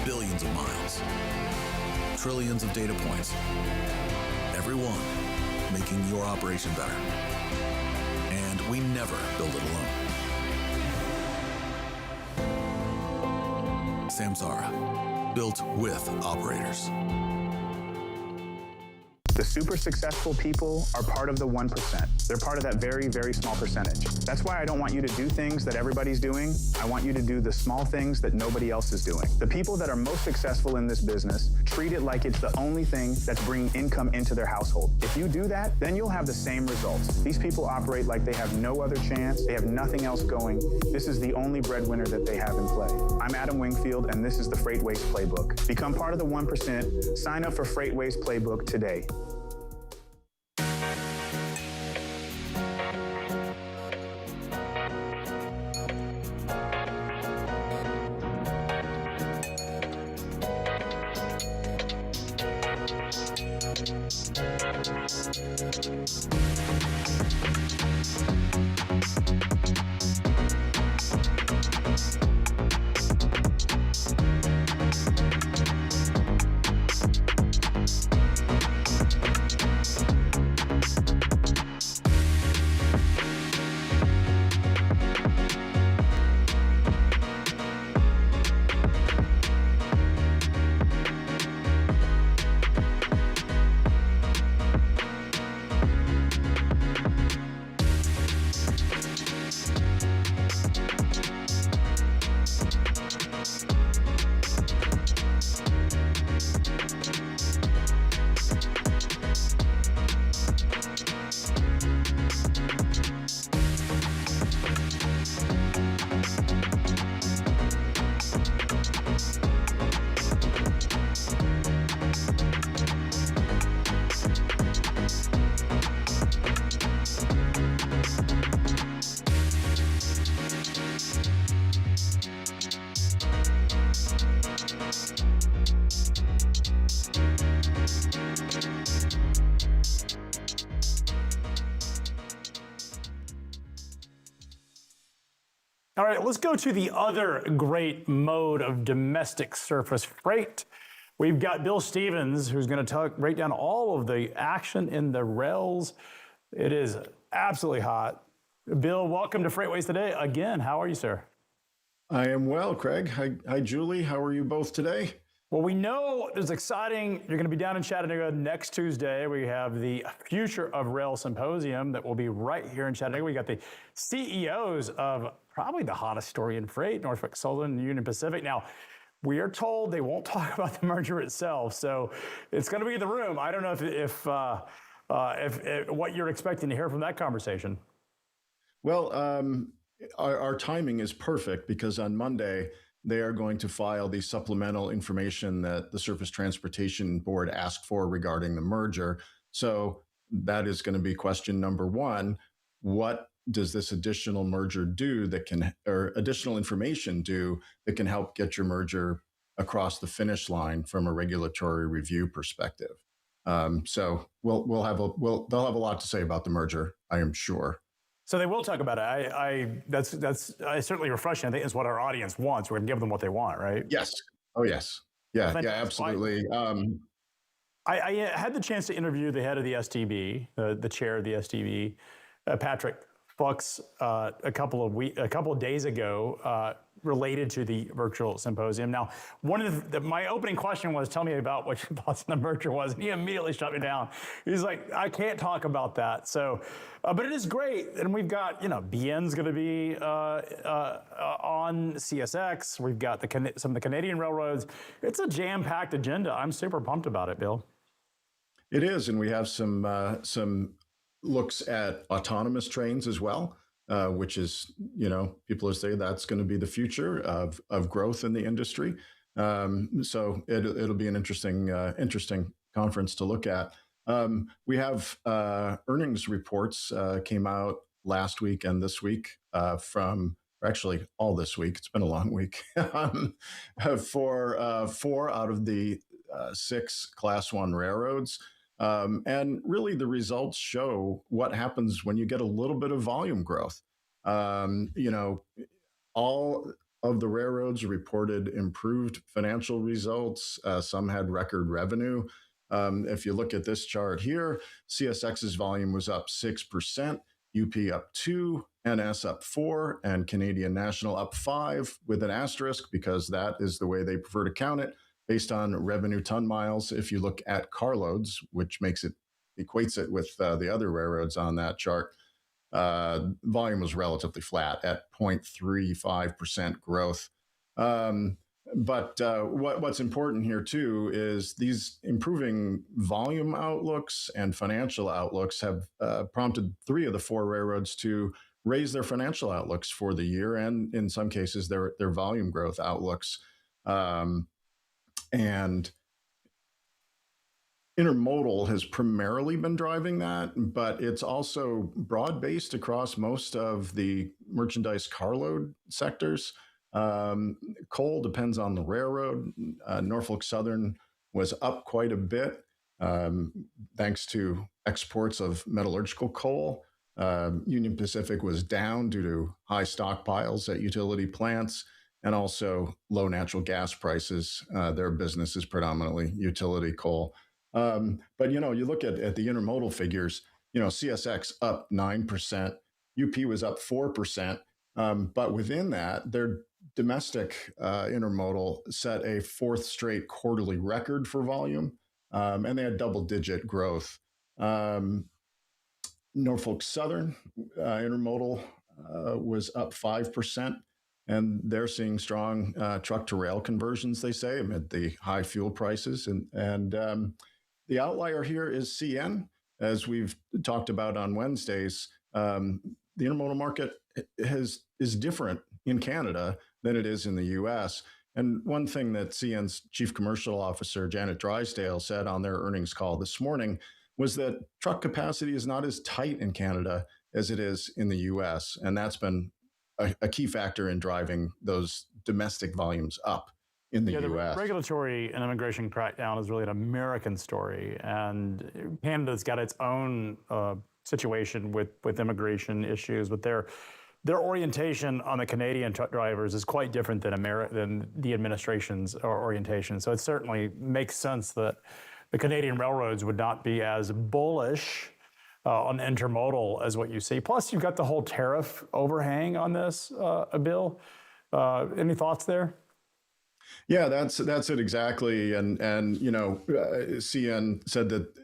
billions of miles, trillions of data points, every one making your operation better. And we never build it alone. Samsara, built with operators. The super successful people are part of the 1%. They're part of that very, very small percentage. That's why I don't want you to do things that everybody's doing. I want you to do the small things that nobody else is doing. The people that are most successful in this business treat it like it's the only thing that's bringing income into their household. If you do that, then you'll have the same results. These people operate like they have no other chance. They have nothing else going. This is the only breadwinner that they have in play. I'm Adam Wingfield, and this is the FreightWaves Playbook. Become part of the 1%. Sign up for FreightWaves Playbook today. All right, let's go to the other great mode of domestic surface freight. We've got Bill Stevens, who's going to break down all of the action in the rails. It is absolutely hot. Bill, welcome to FreightWaves Today. Again, how are you, sir? I am well, Craig. Hi, Julie. How are you both today? Well, we know it's exciting. You're going to be down in Chattanooga next Tuesday. We have the Future of Rail Symposium that will be right here in Chattanooga. We got the CEOs of probably the hottest story in freight, Norfolk Southern and Union Pacific. Now, we are told they won't talk about the merger itself, so it's going to be in the room. I don't know if what you're expecting to hear from that conversation. Well, our timing is perfect because on Monday, they are going to file the supplemental information that the Surface Transportation Board asked for regarding the merger. So that is going to be question number one. What does this additional merger do that can, or additional information do that can help get your merger across the finish line from a regulatory review perspective? So they'll have a lot to say about the merger, I am sure. So they will talk about it. That's certainly refreshing. I think it's what our audience wants. We're going to give them what they want, right? Yes. Oh, yes. Yeah, absolutely. I had the chance to interview the head of the STB, the chair of the STB, Patrick Fuchs, a couple of days ago, related to the virtual symposium. Now, one of my opening question was, tell me about what your thoughts on the merger was, and he immediately shut me down. He's like, I can't talk about that. So, but it is great, and we've got, BN's going to be on CSX. We've got some of the Canadian railroads. It's a jam-packed agenda. I'm super pumped about it, Bill. It is, and we have some looks at autonomous trains as well. Which is, people are saying that's going to be the future of growth in the industry. So it'll be an interesting conference to look at. We have earnings reports came out last week and this week actually all this week. It's been a long week for 4 out of the 6 Class 1 railroads. And really, the results show what happens when you get a little bit of volume growth. All of the railroads reported improved financial results. Some had record revenue. If you look at this chart here, CSX's volume was up 6%, UP up 2%, NS up 4%, and Canadian National up 5%, with an asterisk because that is the way they prefer to count it, based on revenue ton miles. If you look at carloads, which equates it with the other railroads on that chart, volume was relatively flat at 0.35% growth. But what's important here too is these improving volume outlooks and financial outlooks have prompted 3 of the 4 railroads to raise their financial outlooks for the year, and in some cases their volume growth outlooks. And intermodal has primarily been driving that, but it's also broad-based across most of the merchandise carload sectors. Coal depends on the railroad. Norfolk Southern was up quite a bit thanks to exports of metallurgical coal. Union Pacific was down due to high stockpiles at utility plants and also low natural gas prices. Their business is predominantly utility coal. But, you look at the intermodal figures, CSX up 9%, UP was up 4%. But within that, their domestic intermodal set a 4th straight quarterly record for volume, and they had double-digit growth. Norfolk Southern intermodal was up 5%, and they're seeing strong truck-to-rail conversions, they say, amid the high fuel prices. And the outlier here is CN, as we've talked about on Wednesdays. The intermodal market is different in Canada than it is in the U.S. And one thing that CN's Chief Commercial Officer, Janet Drysdale, said on their earnings call this morning was that truck capacity is not as tight in Canada as it is in the U.S. And that's been a key factor in driving those domestic volumes up in the U.S. The regulatory and immigration crackdown is really an American story. And Canada's got its own situation with immigration issues, but their orientation on the Canadian truck drivers is quite different than the administration's orientation. So it certainly makes sense that the Canadian railroads would not be as bullish on intermodal as what you see. Plus, you've got the whole tariff overhang on this, Bill. Any thoughts there? Yeah, that's it exactly. And CN said that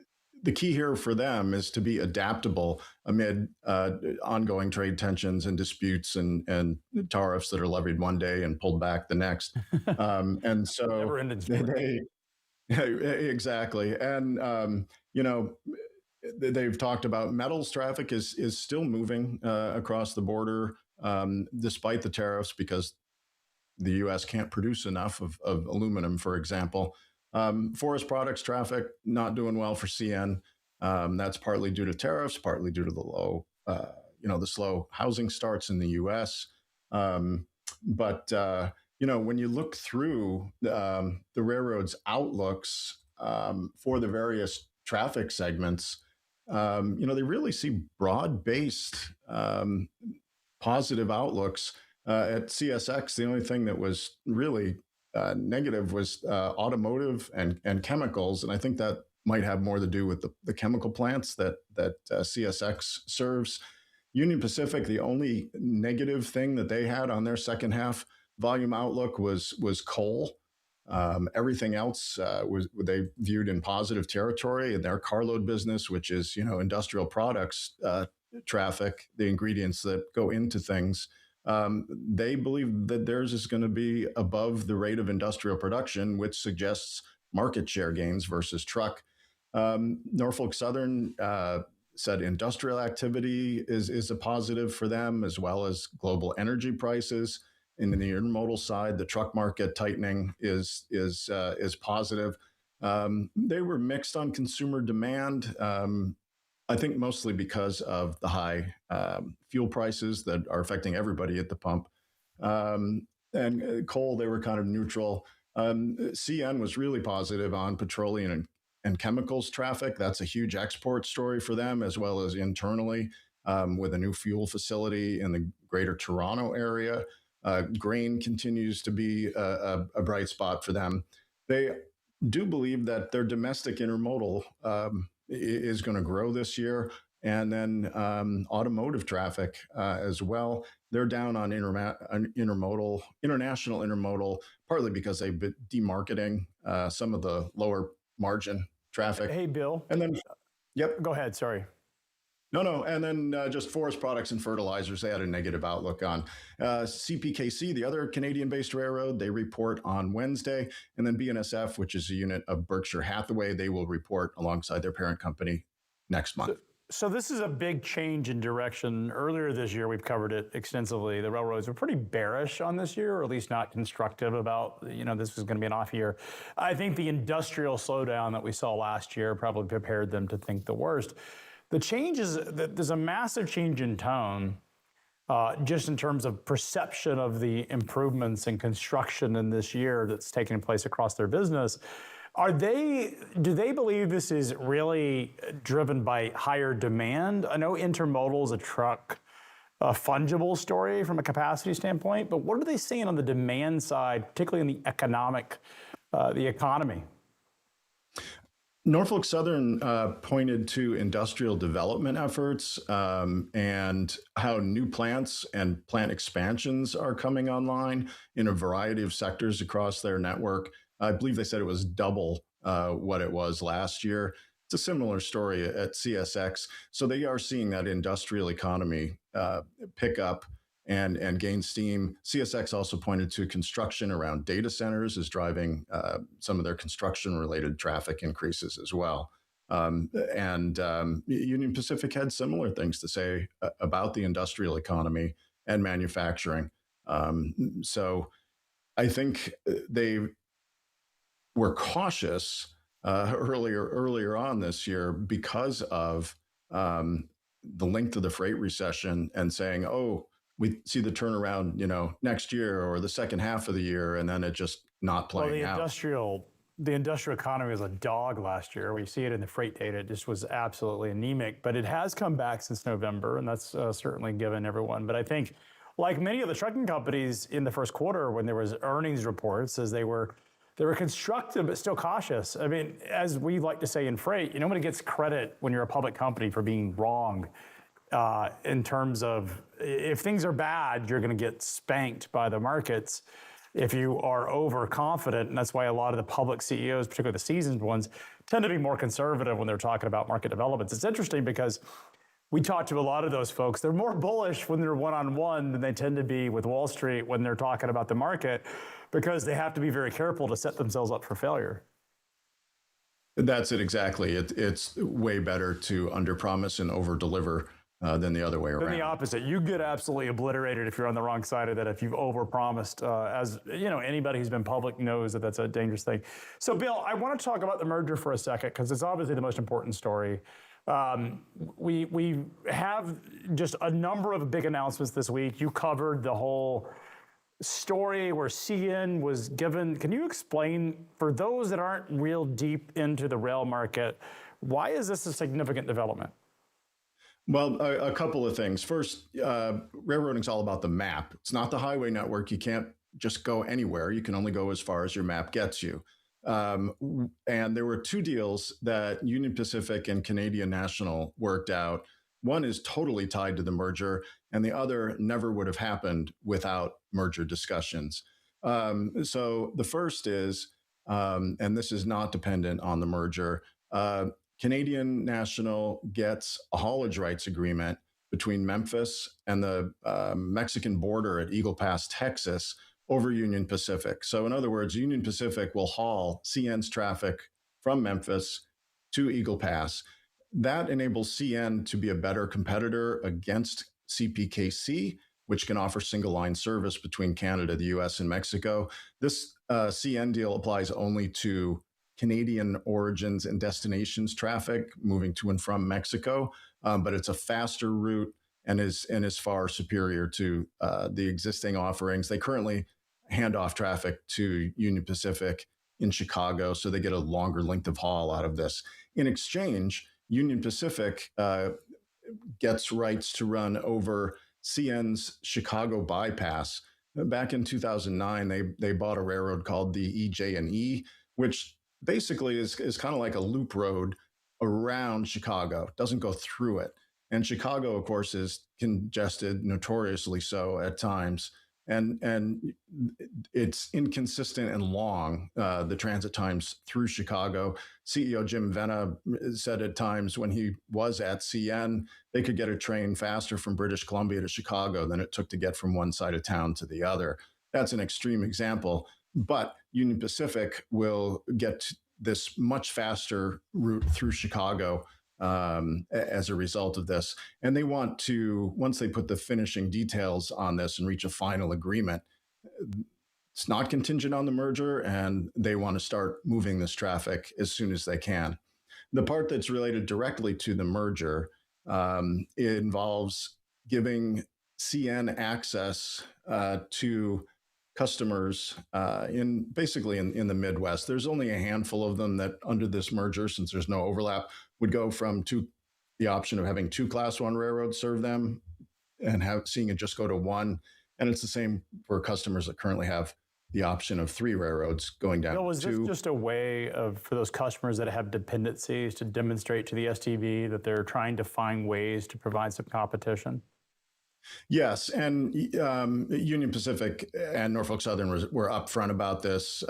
the key here for them is to be adaptable amid ongoing trade tensions and disputes and tariffs that are levied one day and pulled back the next. And so exactly. And, they've talked about metals traffic is still moving across the border despite the tariffs, because the U.S. can't produce enough of aluminum, for example. Forest products traffic not doing well for CN. That's partly due to tariffs, partly due to the low, the slow housing starts in the U.S. But when you look through the railroad's outlooks for the various traffic segments, they really see broad-based positive outlooks. At CSX, the only thing that was really negative was automotive and chemicals, and I think that might have more to do with the chemical plants that CSX serves. Union Pacific, the only negative thing that they had on their second half volume outlook was coal. Everything else they viewed in positive territory. In their carload business, which is industrial products traffic, the ingredients that go into things. They believe that theirs is going to be above the rate of industrial production, which suggests market share gains versus truck. Norfolk Southern said industrial activity is a positive for them, as well as global energy prices. And in the intermodal side, the truck market tightening is positive. They were mixed on consumer demand. I think mostly because of the high fuel prices that are affecting everybody at the pump. And coal, they were kind of neutral. CN was really positive on petroleum and chemicals traffic. That's a huge export story for them, as well as internally with a new fuel facility in the greater Toronto area. Grain continues to be a bright spot for them. They do believe that their domestic intermodal is going to grow this year. And then automotive traffic as well. They're down on international intermodal, partly because they've been demarketing some of the lower margin traffic. Hey, Bill. And then, yep. Go ahead. Sorry. No. And then just forest products and fertilizers, they had a negative outlook on. CPKC, the other Canadian-based railroad, they report on Wednesday. And then BNSF, which is a unit of Berkshire Hathaway, they will report alongside their parent company next month. So this is a big change in direction. Earlier this year, we've covered it extensively. The railroads were pretty bearish on this year, or at least not constructive about, this was going to be an off year. I think the industrial slowdown that we saw last year probably prepared them to think the worst. The change is that there's a massive change in tone, just in terms of perception of the improvements in construction in this year that's taking place across their business. Do they believe this is really driven by higher demand? I know intermodal is a fungible story from a capacity standpoint, but what are they seeing on the demand side, particularly in the economy? Norfolk Southern pointed to industrial development efforts and how new plants and plant expansions are coming online in a variety of sectors across their network. I believe they said it was double what it was last year. It's a similar story at CSX. So they are seeing that industrial economy pick up and gain steam. CSX also pointed to construction around data centers is driving some of their construction-related traffic increases as well. Union Pacific had similar things to say about the industrial economy and manufacturing. So I think they were cautious earlier on this year because of the length of the freight recession and saying, we see the turnaround, next year or the second half of the year, and then it just not playing out. The industrial economy was a dog last year. We see it in the freight data. It just was absolutely anemic, but it has come back since November, and that's certainly given everyone. But I think, like many of the trucking companies in the first quarter, when there was earnings reports, as they were constructive but still cautious. I mean, as we like to say in freight, nobody gets credit when you're a public company for being wrong. In terms of if things are bad, you're going to get spanked by the markets if you are overconfident. And that's why a lot of the public CEOs, particularly the seasoned ones, tend to be more conservative when they're talking about market developments. It's interesting because we talk to a lot of those folks. They're more bullish when they're one-on-one than they tend to be with Wall Street when they're talking about the market, because they have to be very careful to set themselves up for failure. That's it exactly. It's way better to underpromise and overdeliver than the other way around. Than the opposite. You get absolutely obliterated if you're on the wrong side of that. If you've overpromised, as anybody who's been public knows that that's a dangerous thing. So, Bill, I want to talk about the merger for a second because it's obviously the most important story. We have just a number of big announcements this week. You covered the whole story where CN was given. Can you explain, for those that aren't real deep into the rail market, why is this a significant development? Well, a couple of things. First, railroading is all about the map. It's not the highway network. You can't just go anywhere. You can only go as far as your map gets you. And there were two deals that Union Pacific and Canadian National worked out. One is totally tied to the merger, and the other never would have happened without merger discussions. So the first is, and this is not dependent on the merger, Canadian National gets a haulage rights agreement between Memphis and the Mexican border at Eagle Pass, Texas, over Union Pacific. So in other words, Union Pacific will haul CN's traffic from Memphis to Eagle Pass. That enables CN to be a better competitor against CPKC, which can offer single line service between Canada, the US, and Mexico. This CN deal applies only to Canadian origins and destinations traffic moving to and from Mexico, but it's a faster route and is far superior to the existing offerings. They currently hand off traffic to Union Pacific in Chicago, so they get a longer length of haul out of this. In exchange, Union Pacific gets rights to run over CN's Chicago bypass. Back in 2009, they bought a railroad called the EJ&E, which basically is kind of like a loop road around Chicago. It doesn't go through it. And Chicago, of course, is congested, notoriously so at times. And it's inconsistent and long, the transit times through Chicago. CEO Jim Venna said at times when he was at CN, they could get a train faster from British Columbia to Chicago than it took to get from one side of town to the other. That's an extreme example, but Union Pacific will get this much faster route through Chicago as a result of this. And they want to, once they put the finishing details on this and reach a final agreement, it's not contingent on the merger, and they want to start moving this traffic as soon as they can. The part that's related directly to the merger involves giving CN access to customers in the Midwest. There's only a handful of them that under this merger, since there's no overlap, would go from the option of having 2 Class 1 railroads serve them and seeing it just go to 1. And it's the same for customers that currently have the option of 3 railroads going down. Was this just a way for those customers that have dependencies to demonstrate to the STB that they're trying to find ways to provide some competition? Yes, and Union Pacific and Norfolk Southern were upfront about this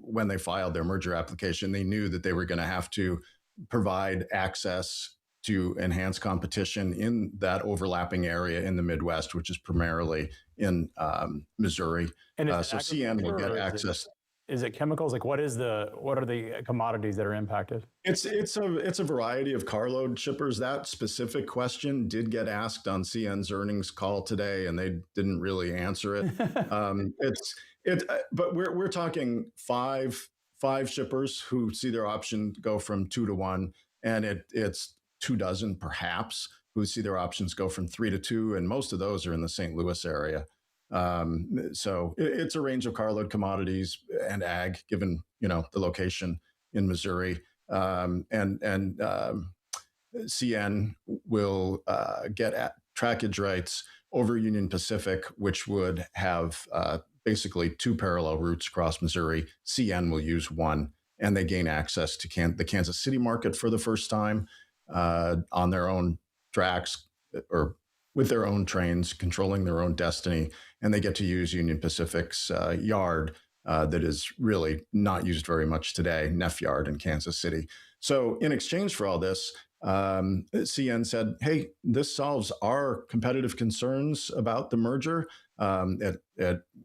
when they filed their merger application. They knew that they were going to have to provide access to enhance competition in that overlapping area in the Midwest, which is primarily in Missouri. And so CN will get access. Is it chemicals? Like what are the commodities that are impacted? It's a variety of carload shippers. That specific question did get asked on CN's earnings call today, and they didn't really answer it. But we're talking five shippers who see their option go from 2 to 1, and it's 24 perhaps who see their options go from 3 to 2, and most of those are in the St. Louis area. So it's a range of carload commodities and ag, given the location in Missouri, and CN will get trackage rights over Union Pacific, which would have basically 2 parallel routes across Missouri. CN will use 1, and they gain access to the Kansas City market for the first time on their own tracks or with their own trains, controlling their own destiny, and they get to use Union Pacific's yard that is really not used very much today, Neff Yard in Kansas City. So in exchange for all this, CN said, hey, this solves our competitive concerns about the merger.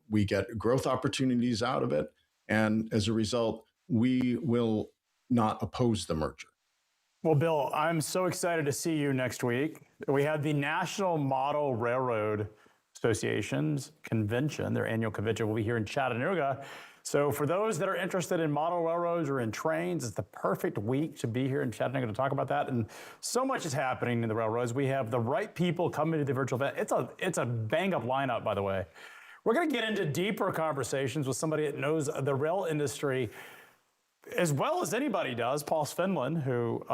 We get growth opportunities out of it, and as a result, we will not oppose the merger. Well, Bill, I'm so excited to see you next week. We have the National Model Railroad Association's convention, their annual convention will be here in Chattanooga. So for those that are interested in model railroads or in trains, it's the perfect week to be here in Chattanooga to talk about that. And so much is happening in the railroads. We have the right people coming to the virtual event. It's a bang-up lineup, by the way. We're going to get into deeper conversations with somebody that knows the rail industry as well as anybody does. Paul Svidland, who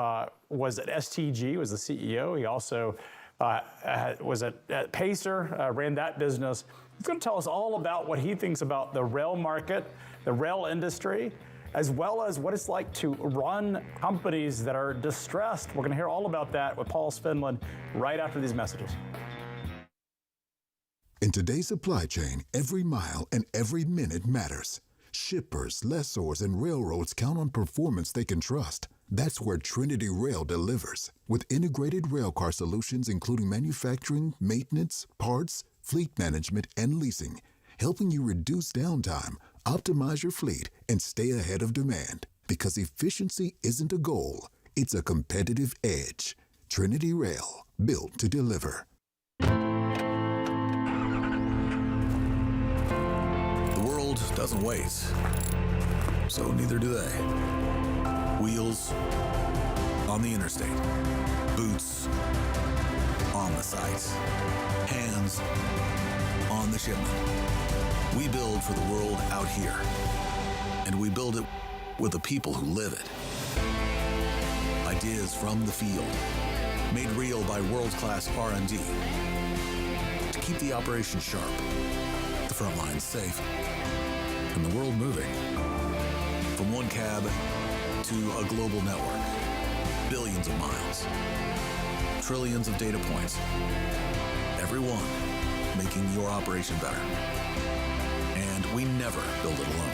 was at STG, was the CEO. He also was at Pacer, ran that business. He's going to tell us all about what he thinks about the rail market, the rail industry, as well as what it's like to run companies that are distressed. We're going to hear all about that with Paul Svidland right after these messages. In today's supply chain, every mile and every minute matters. Shippers, lessors, and railroads count on performance they can trust. That's where Trinity Rail delivers. With integrated railcar solutions including manufacturing, maintenance, parts, fleet management, and leasing, helping you reduce downtime, optimize your fleet, and stay ahead of demand. Because efficiency isn't a goal, it's a competitive edge. Trinity Rail, built to deliver. Doesn't wait, so neither do they. Wheels on the interstate, boots on the site, hands on the the shipment. We build for the world out here, and we build it with the people who live it. Ideas from the field, made real by world-class R&D to keep the operation sharp, the front lines safe, and the world moving. From one cab to a global network, billions of miles, trillions of data points, every one making your operation better. And we never build it alone.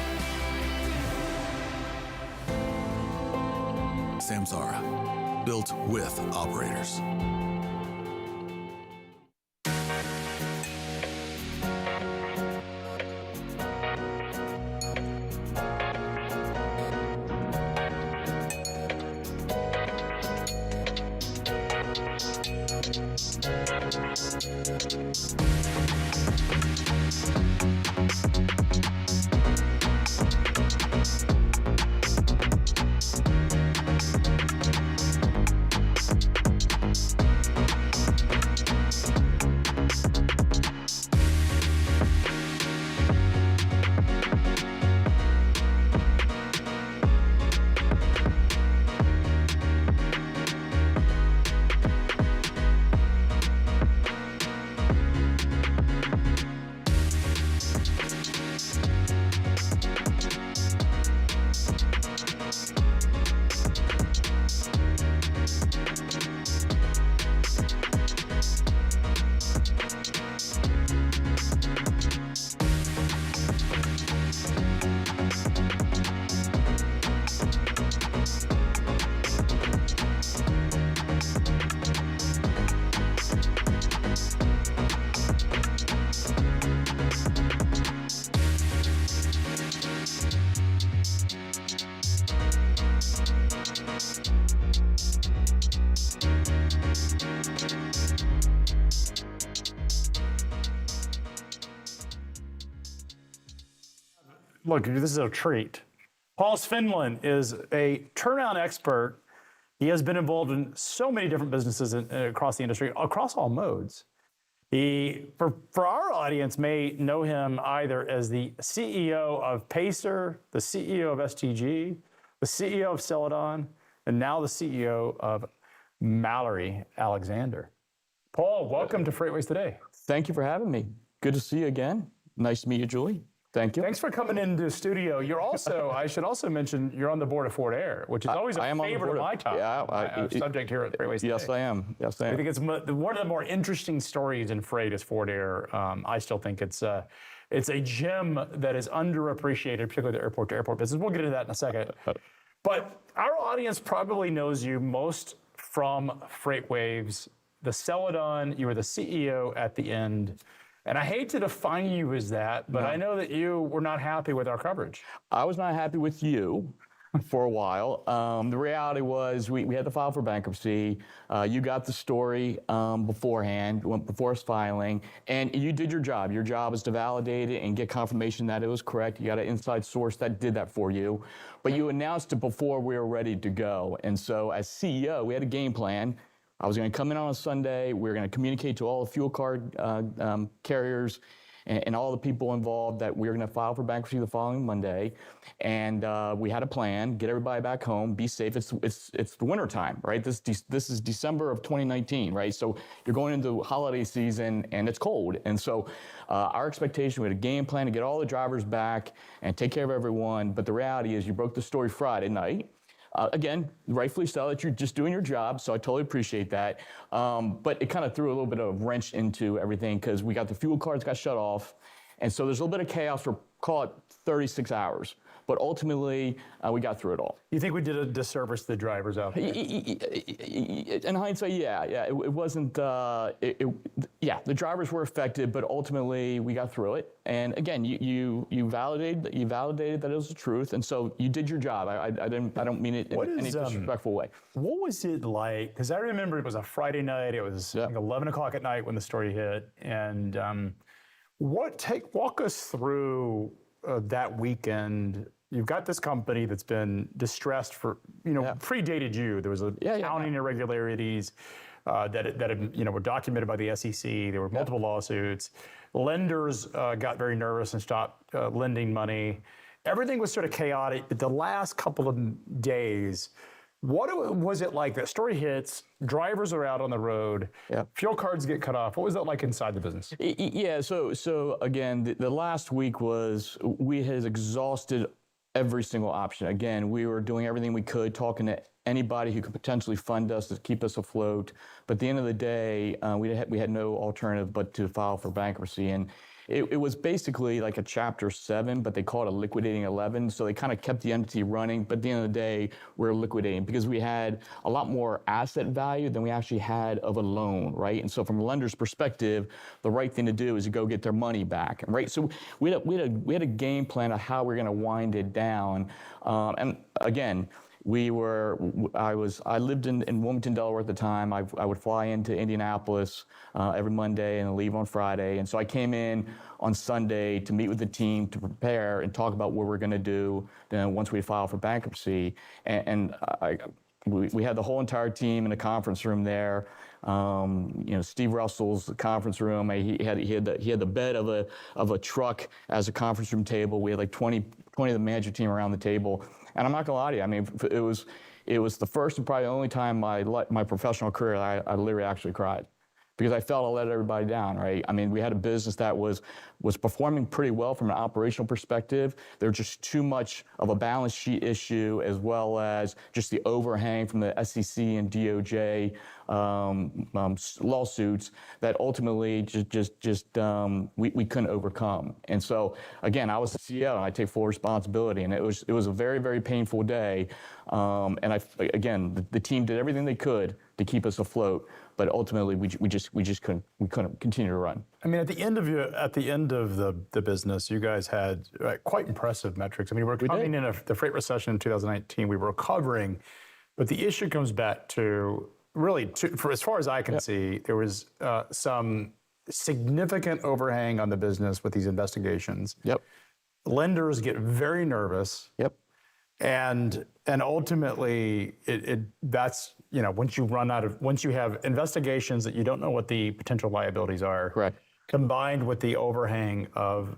Samsara, built with operators. Look, this is a treat. Paul Svidland is a turnaround expert. He has been involved in so many different businesses across the industry, across all modes. He, for our audience, may know him either as the CEO of Pacer, the CEO of STG, the CEO of Celadon, and now the CEO of Mallory Alexander. Paul, welcome to FreightWaves Today. Thank you for having me. Good to see you again. Nice to meet you, Julie. Thank you. Thanks for coming into the studio. You're also, I should also mention, you're on the board of Ford Air, which is always a favorite of my top subject here at FreightWaves Today. Yes, I am. Yes, I am. I think it's one of the more interesting stories in freight is Ford Air. I still think it's a gem that is underappreciated, particularly the airport-to-airport business. We'll get into that in a second. But our audience probably knows you most from FreightWaves, the Celadon. You were the CEO at the end. And I hate to define you as that, but I know that you were not happy with our coverage. I was not happy with you for a while. The reality was we had to file for bankruptcy. You got the story beforehand, before us filing, and you did your job. Your job is to validate it and get confirmation that it was correct. You got an inside source that did that for you. But you announced it before we were ready to go. And so as CEO, we had a game plan. I was going to come in on a Sunday. We were going to communicate to all the fuel card carriers and all the people involved that we were going to file for bankruptcy the following Monday. And we had a plan, get everybody back home, be safe. It's the winter time, right? This is December of 2019, right? So you're going into holiday season and it's cold. And so our expectation, we had a game plan to get all the drivers back and take care of everyone. But the reality is you broke the story Friday night. Again, rightfully so, that you're just doing your job, so I totally appreciate that. But it kind of threw a little bit of wrench into everything because we got the fuel cards got shut off. And so there's a little bit of chaos for, call it 36 hours. But ultimately, we got through it all. You think we did a disservice to the drivers out there? In hindsight, yeah. It wasn't, yeah, the drivers were affected, but ultimately we got through it. And again, you validated that it was the truth, and so you did your job. I don't mean it in any disrespectful way. What was it like? Because I remember it was a Friday night. It was like 11 o'clock at night when the story hit. And walk us through that weekend. You've got this company that's been distressed for, predated you. There was accounting irregularities. were documented by the SEC. There were multiple lawsuits. Lenders got very nervous and stopped lending money. Everything was sort of chaotic. But the last couple of days, what was it like? That story hits, drivers are out on the road, fuel cards get cut off. What was that like inside the business? Yeah, so again, the last week we had exhausted every single option. Again, we were doing everything we could, talking to anybody who could potentially fund us to keep us afloat. But at the end of the day, we had no alternative but to file for bankruptcy. And it was basically like a Chapter 7, but they call it a liquidating 11. So they kind of kept the entity running. But at the end of the day, we're liquidating because we had a lot more asset value than we actually had of a loan, right? And so from a lender's perspective, the right thing to do is to go get their money back, right? So we had a game plan of how we're going to wind it down. And again, I lived in Wilmington, Delaware at the time. I would fly into Indianapolis every Monday and leave on Friday. And so I came in on Sunday to meet with the team to prepare and talk about what we're going to do then once we file for bankruptcy. And we had the whole entire team in a conference room there. Steve Russell's conference room. He had the bed of a truck as a conference room table. We had like 20 of the management team around the table. And I'm not gonna lie to you. I mean, it was the first and probably the only time my professional career I literally actually cried, because I felt I let everybody down, right? I mean, we had a business that was performing pretty well from an operational perspective. There was just too much of a balance sheet issue, as well as just the overhang from the SEC and DOJ lawsuits that ultimately we couldn't overcome. And so again, I was the CEO and I take full responsibility, and it was a very, very painful day. And the team did everything they could to keep us afloat, but ultimately we couldn't continue to run. I mean, at the end of the business, you guys had quite impressive metrics. I mean, we're coming in the freight recession in 2019. We were recovering, but the issue comes back to for as far as I can see, there was some significant overhang on the business with these investigations. Yep. Lenders get very nervous. Yep. And ultimately, that's once you have investigations that you don't know what the potential liabilities are. Correct. Combined with the overhang of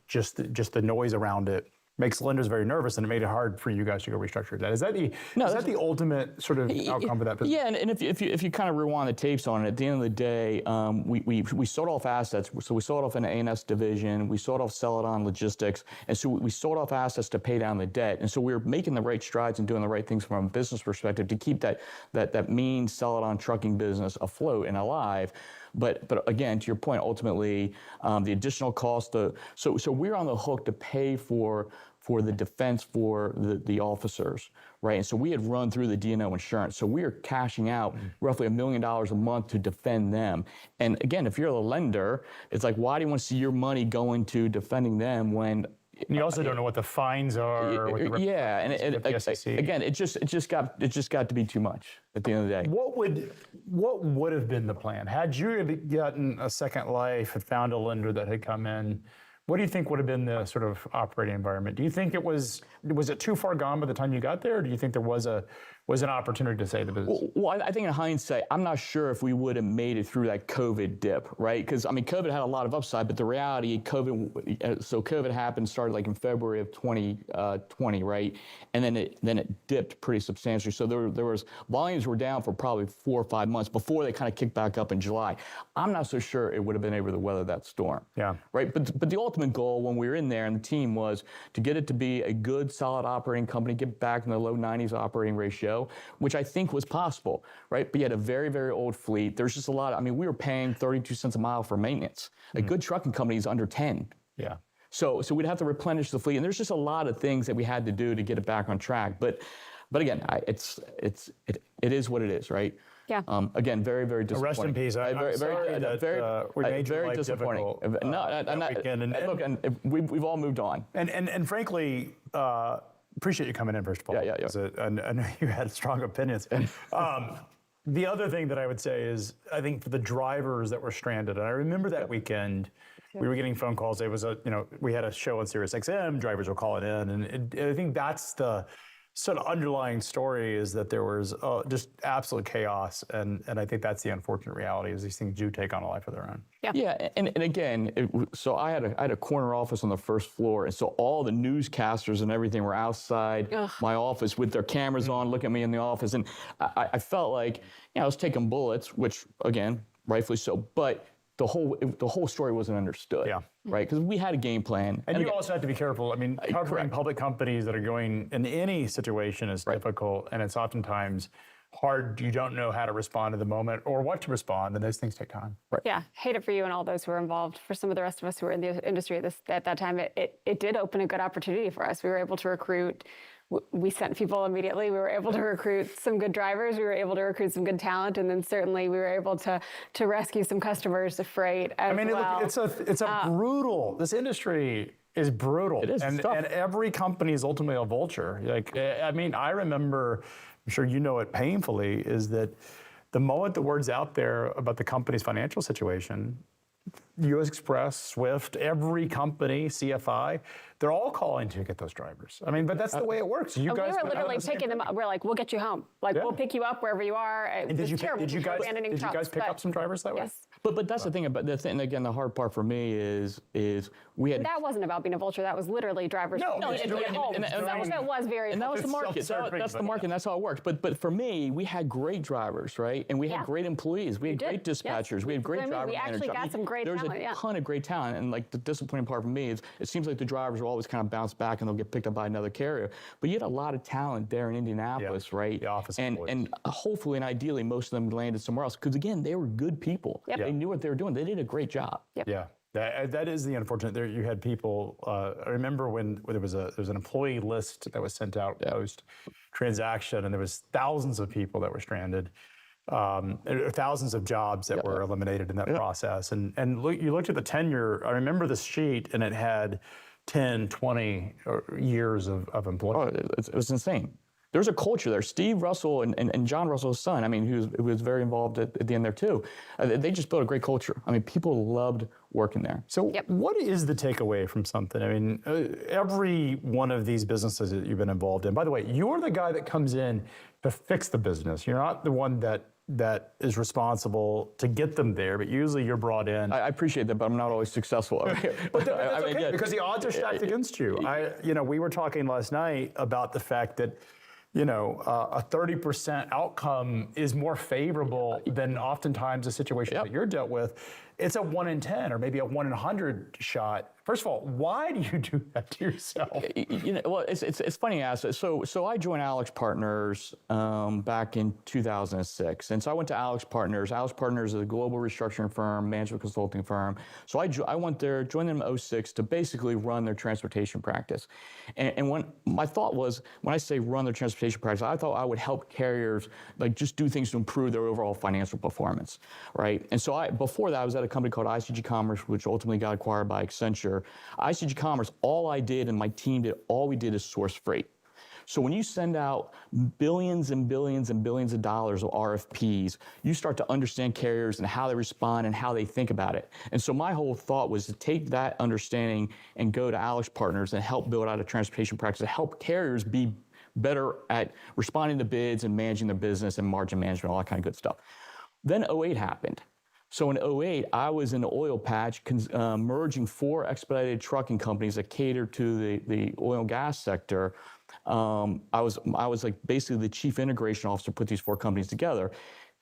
just the noise around it, makes lenders very nervous, and it made it hard for you guys to go restructure that. Is that the ultimate sort of outcome of that business? Yeah, and if you kind of rewind the tapes on it, at the end of the day, we sold off assets. So we sold off an A&S division, we sold off Celadon Logistics, and so we sold off assets to pay down the debt. And so we were making the right strides and doing the right things from a business perspective to keep that mean Celadon trucking business afloat and alive. But again, to your point, ultimately, the additional cost. So we're on the hook to pay for the defense for the officers, right? And so we had run through the D&O insurance. So we are cashing out roughly $1 million a month to defend them. And again, if you're a lender, it's like, why do you want to see your money going to defending them when? And you also don't know what the fines are. Yeah, and again, it just got to be too much at the end of the day. What would have been the plan had you gotten a second life, had found a lender that had come in? What do you think would have been the sort of operating environment? Do you think was it too far gone by the time you got there, or do you think there was an opportunity to save the business? Well, I think in hindsight, I'm not sure if we would have made it through that COVID dip, right? Because I mean, COVID had a lot of upside, but the reality, COVID happened, started like in February of 2020, right? And then it dipped pretty substantially. So there was volumes were down for probably 4 or 5 months before they kind of kicked back up in July. I'm not so sure it would have been able to weather that storm. Yeah. Right. But the ultimate goal when we were in there and the team was to get it to be a good, solid operating company, get back in the low 90s operating ratio, which I think was possible, right? But you had a very, very old fleet. There's just a lot we were paying 32 cents a mile for maintenance. A good trucking company is under 10. Yeah. So we'd have to replenish the fleet, and there's just a lot of things that we had to do to get it back on track. But again, it is what it is, right? Yeah. Again, very, very disappointing. Rest in peace. I'm sorry that we made your life difficult. Look, we've all moved on. And frankly, appreciate you coming in, first of all. Yeah. I know you had strong opinions. The other thing that I would say is, I think for the drivers that were stranded, and I remember that weekend, we were getting phone calls. It was we had a show on Sirius XM, drivers were calling in, and I think that's the sort of underlying story is that there was just absolute chaos, and I think that's the unfortunate reality is these things do take on a life of their own. Yeah, and again, so I had a corner office on the first floor, and so all the newscasters and everything were outside my office with their cameras on, looking at me in the office, and I felt like I was taking bullets, which again, rightfully so, but the whole story wasn't understood, right? Because we had a game plan. And you again, also have to be careful. I mean, covering public companies that are going in any situation is difficult, and it's oftentimes hard. You don't know how to respond to the moment or what to respond, and those things take time. Yeah, hate it for you and all those who are involved. For some of the rest of us who were in the industry at that time, it did open a good opportunity for us. We were able to recruit. We sent people immediately. We were able to recruit some good drivers. We were able to recruit some good talent, and then certainly we were able to rescue some customers to Freight as well. Look, it's a brutal. This industry is brutal. It is. And every company is ultimately a vulture. Like, I mean, I remember, I'm sure you know it painfully, is that the moment the word's out there about the company's financial situation, U.S. Express, Swift, every company, CFI, they're all calling to get those drivers. I mean, but that's the way it works. You guys we were literally picking them up. We're like, we'll get you home. Like, we'll pick you up wherever you are. And did you guys pick up some drivers that way? Yes. But that's the thing about this, and again, the hard part for me is we had. That wasn't about being a vulture. That was literally drivers. No, needed to get home. That was very. And that was the market. That's the market, and that's how it works. But for me, we had great drivers, right? And we had great employees. We had great dispatchers. We had great driver managers. We actually got some great talent. There's a ton of great talent, and like the disappointing part for me is it seems like the drivers will always kind of bounce back and they'll get picked up by another carrier. But you had a lot of talent there in Indianapolis, right? The office and hopefully and ideally most of them landed somewhere else because again they were good people. They knew what they were doing. They did a great job. Yeah. That is the unfortunate. There, you had people. I remember when there was an employee list that was sent out post transaction, and there was thousands of people that were stranded, thousands of jobs that were eliminated in that process. And you looked at the tenure. I remember the sheet, and it had 10, 20 years of employment. Oh, it was insane. There was a culture there. Steve Russell and John Russell's son, I mean, who was very involved at the end there too. They just built a great culture. I mean, people loved working there. So what is the takeaway from something? I mean, every one of these businesses that you've been involved in, by the way, you're the guy that comes in to fix the business. You're not the one that is responsible to get them there, but usually you're brought in. I appreciate that, but I'm not always successful. But that's okay, because the odds are stacked against you. We were talking last night about the fact that a 30% outcome is more favorable than oftentimes a situation that you're dealt with. It's a 1 in 10 or maybe a 1 in 100 shot. First of all, why do you do that to yourself? Well, it's funny you ask. So I joined Alex Partners back in 2006, and so I went to Alex Partners. Alex Partners is a global restructuring firm, management consulting firm. So I went there, joined them in 2006 to basically run their transportation practice. And when my thought was, when I say run their transportation practice, I thought I would help carriers like just do things to improve their overall financial performance, right? And so before that, I was at a company called ICG Commerce, which ultimately got acquired by Accenture. ICG Commerce, all I did and my team did, all we did is source freight. So when you send out billions and billions and billions of dollars of RFPs, you start to understand carriers and how they respond and how they think about it. And so my whole thought was to take that understanding and go to Alex Partners and help build out a transportation practice to help carriers be better at responding to bids and managing their business and margin management, all that kind of good stuff. Then 2008 happened. So in 2008, I was in the oil patch merging 4 expedited trucking companies that cater to the oil and gas sector. I was like basically the chief integration officer, put these 4 companies together.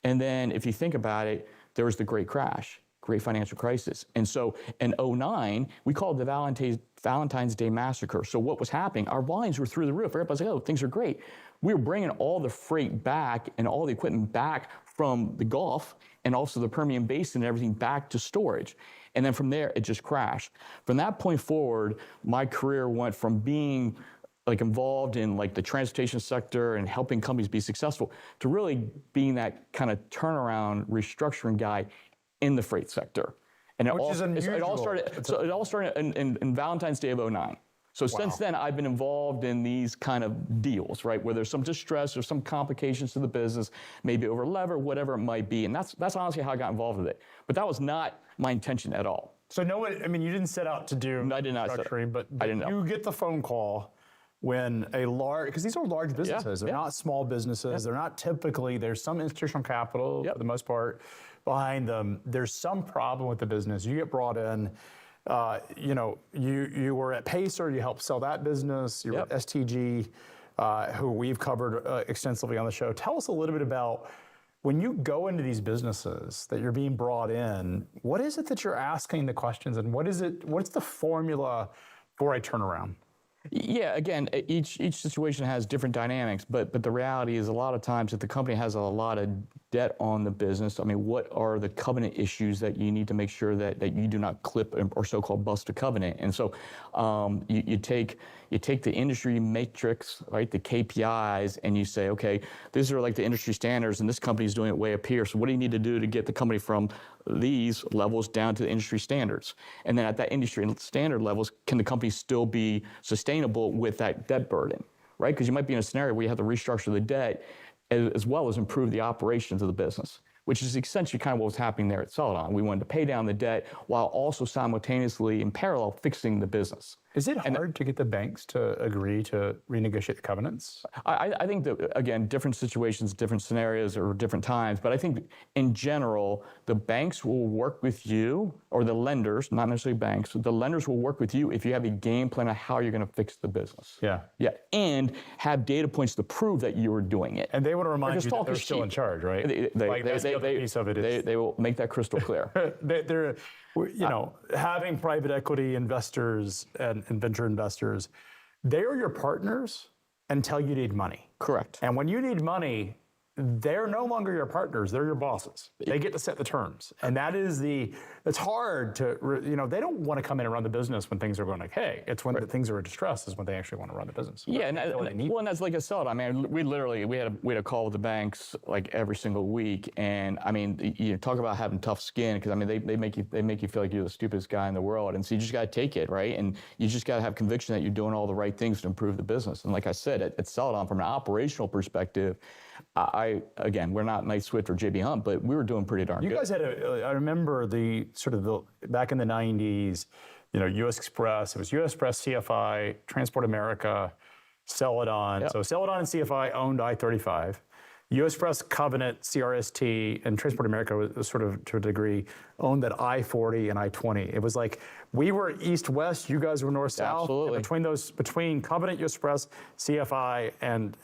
And then if you think about it, there was the great crash, great financial crisis. And so in 2009, we called it the Valentine's Day Massacre. So what was happening, our volumes were through the roof. Everybody's like, oh, things are great. We were bringing all the freight back and all the equipment back from the Gulf and also the Permian Basin and everything back to storage. And then from there, it just crashed. From that point forward, my career went from being like involved in like the transportation sector and helping companies be successful to really being that kind of turnaround restructuring guy in the freight sector. And it all started in Valentine's Day of 2009. So since then, I've been involved in these kind of deals, right, where there's some distress or some complications to the business, maybe over lever, whatever it might be. And that's honestly how I got involved with it. But that was not my intention at all. So you didn't set out to do I did not restructuring, but I didn't know. You get the phone call when a large, because these are large businesses, they're yeah. not small businesses, they're not typically, there's some institutional capital for the most part behind them. There's some problem with the business. You get brought in, you were at Pacer, you helped sell that business, you were at STG, who we've covered extensively on the show. Tell us a little bit about when you go into these businesses that you're being brought in, what is it that you're asking the questions and what's the formula for a turnaround? Yeah, again, each situation has different dynamics, but the reality is a lot of times if the company has a lot of debt on the business, I mean, what are the covenant issues that you need to make sure that you do not clip or so-called bust a covenant? And so you take the industry matrix, right, the KPIs, and you say, okay, these are like the industry standards, and this company is doing it way up here. So what do you need to do to get the company from these levels down to the industry standards? And then at that industry standard levels, can the company still be sustainable with that debt burden, right? Because you might be in a scenario where you have to restructure the debt as well as improve the operations of the business, which is essentially kind of what was happening there at Celadon. We wanted to pay down the debt while also simultaneously, in parallel, fixing the business. Is it hard to get the banks to agree to renegotiate the covenants? I think that, again, different situations, different scenarios, or different times, but I think in general, the banks will work with you, or the lenders, not necessarily banks, the lenders will work with you if you have a game plan of how you're going to fix the business. Yeah, and have data points to prove that you were doing it. And they want to remind you that they're still in charge, right? They will make that crystal clear. They're having private equity investors and venture investors, they are your partners until you need money. Correct. And when you need money, they're no longer your partners, they're your bosses. They get to set the terms. And it's hard to, they don't want to come in and run the business when things are going okay. It's when things are in distress is when they actually want to run the business. Yeah, and that's like I said, I mean, we had a call with the banks like every single week. And I mean, you talk about having tough skin, because I mean, they make you feel like you're the stupidest guy in the world. And so you just got to take it, right? And you just got to have conviction that you're doing all the right things to improve the business. And like I said, at Celadon, from an operational perspective, we're not Knight Swift or JB Hunt, but we were doing pretty darn good. You guys had I remember back in the 90s, US Express, it was US Express, CFI, Transport America, Celadon. Yep. So Celadon and CFI owned I-35. US Express, Covenant, CRST, and Transport America was sort of, to a degree, owned that I-40 and I-20. It was like we were east-west, you guys were north-south. Absolutely. Between Covenant, US Express, CFI, and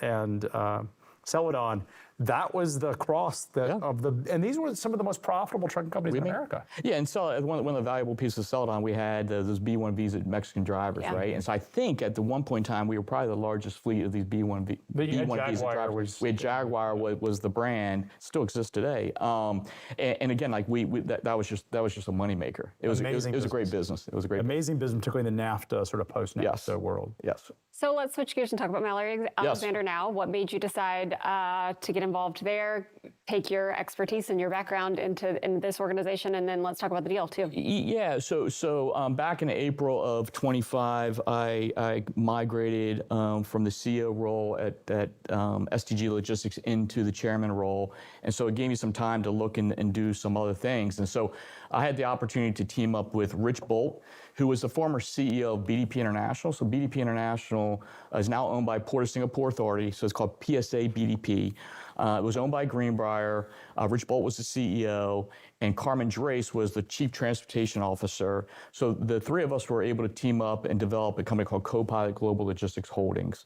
Celadon, that was the cross and these were some of the most profitable trucking companies in America. Yeah, and so one of the valuable pieces of Celadon, we had those B1 visa Mexican drivers, right? And so I think at the one point in time, we were probably the largest fleet of these B1 visa drivers. We had Jaguar was the brand, still exists today. And again, like that was just a moneymaker. It was a great business. It was a great amazing business, particularly in the NAFTA sort of post-NAFTA world. Yes. So let's switch gears and talk about Mallory Alexander now. What made you decide to get involved there, take your expertise and your background into this organization, and then let's talk about the deal too. Yeah, so back in April of 25, I migrated from the CEO role at STG Logistics into the chairman role, and so it gave me some time to look and do some other things. And so I had the opportunity to team up with Rich Bolt, who was the former CEO of BDP International. So BDP International is now owned by Port of Singapore Authority, so it's called PSA BDP. It was owned by Greenbrier. Rich Bolt was the CEO, and Carmen Drace was the Chief Transportation Officer. So the three of us were able to team up and develop a company called Copilot Global Logistics Holdings.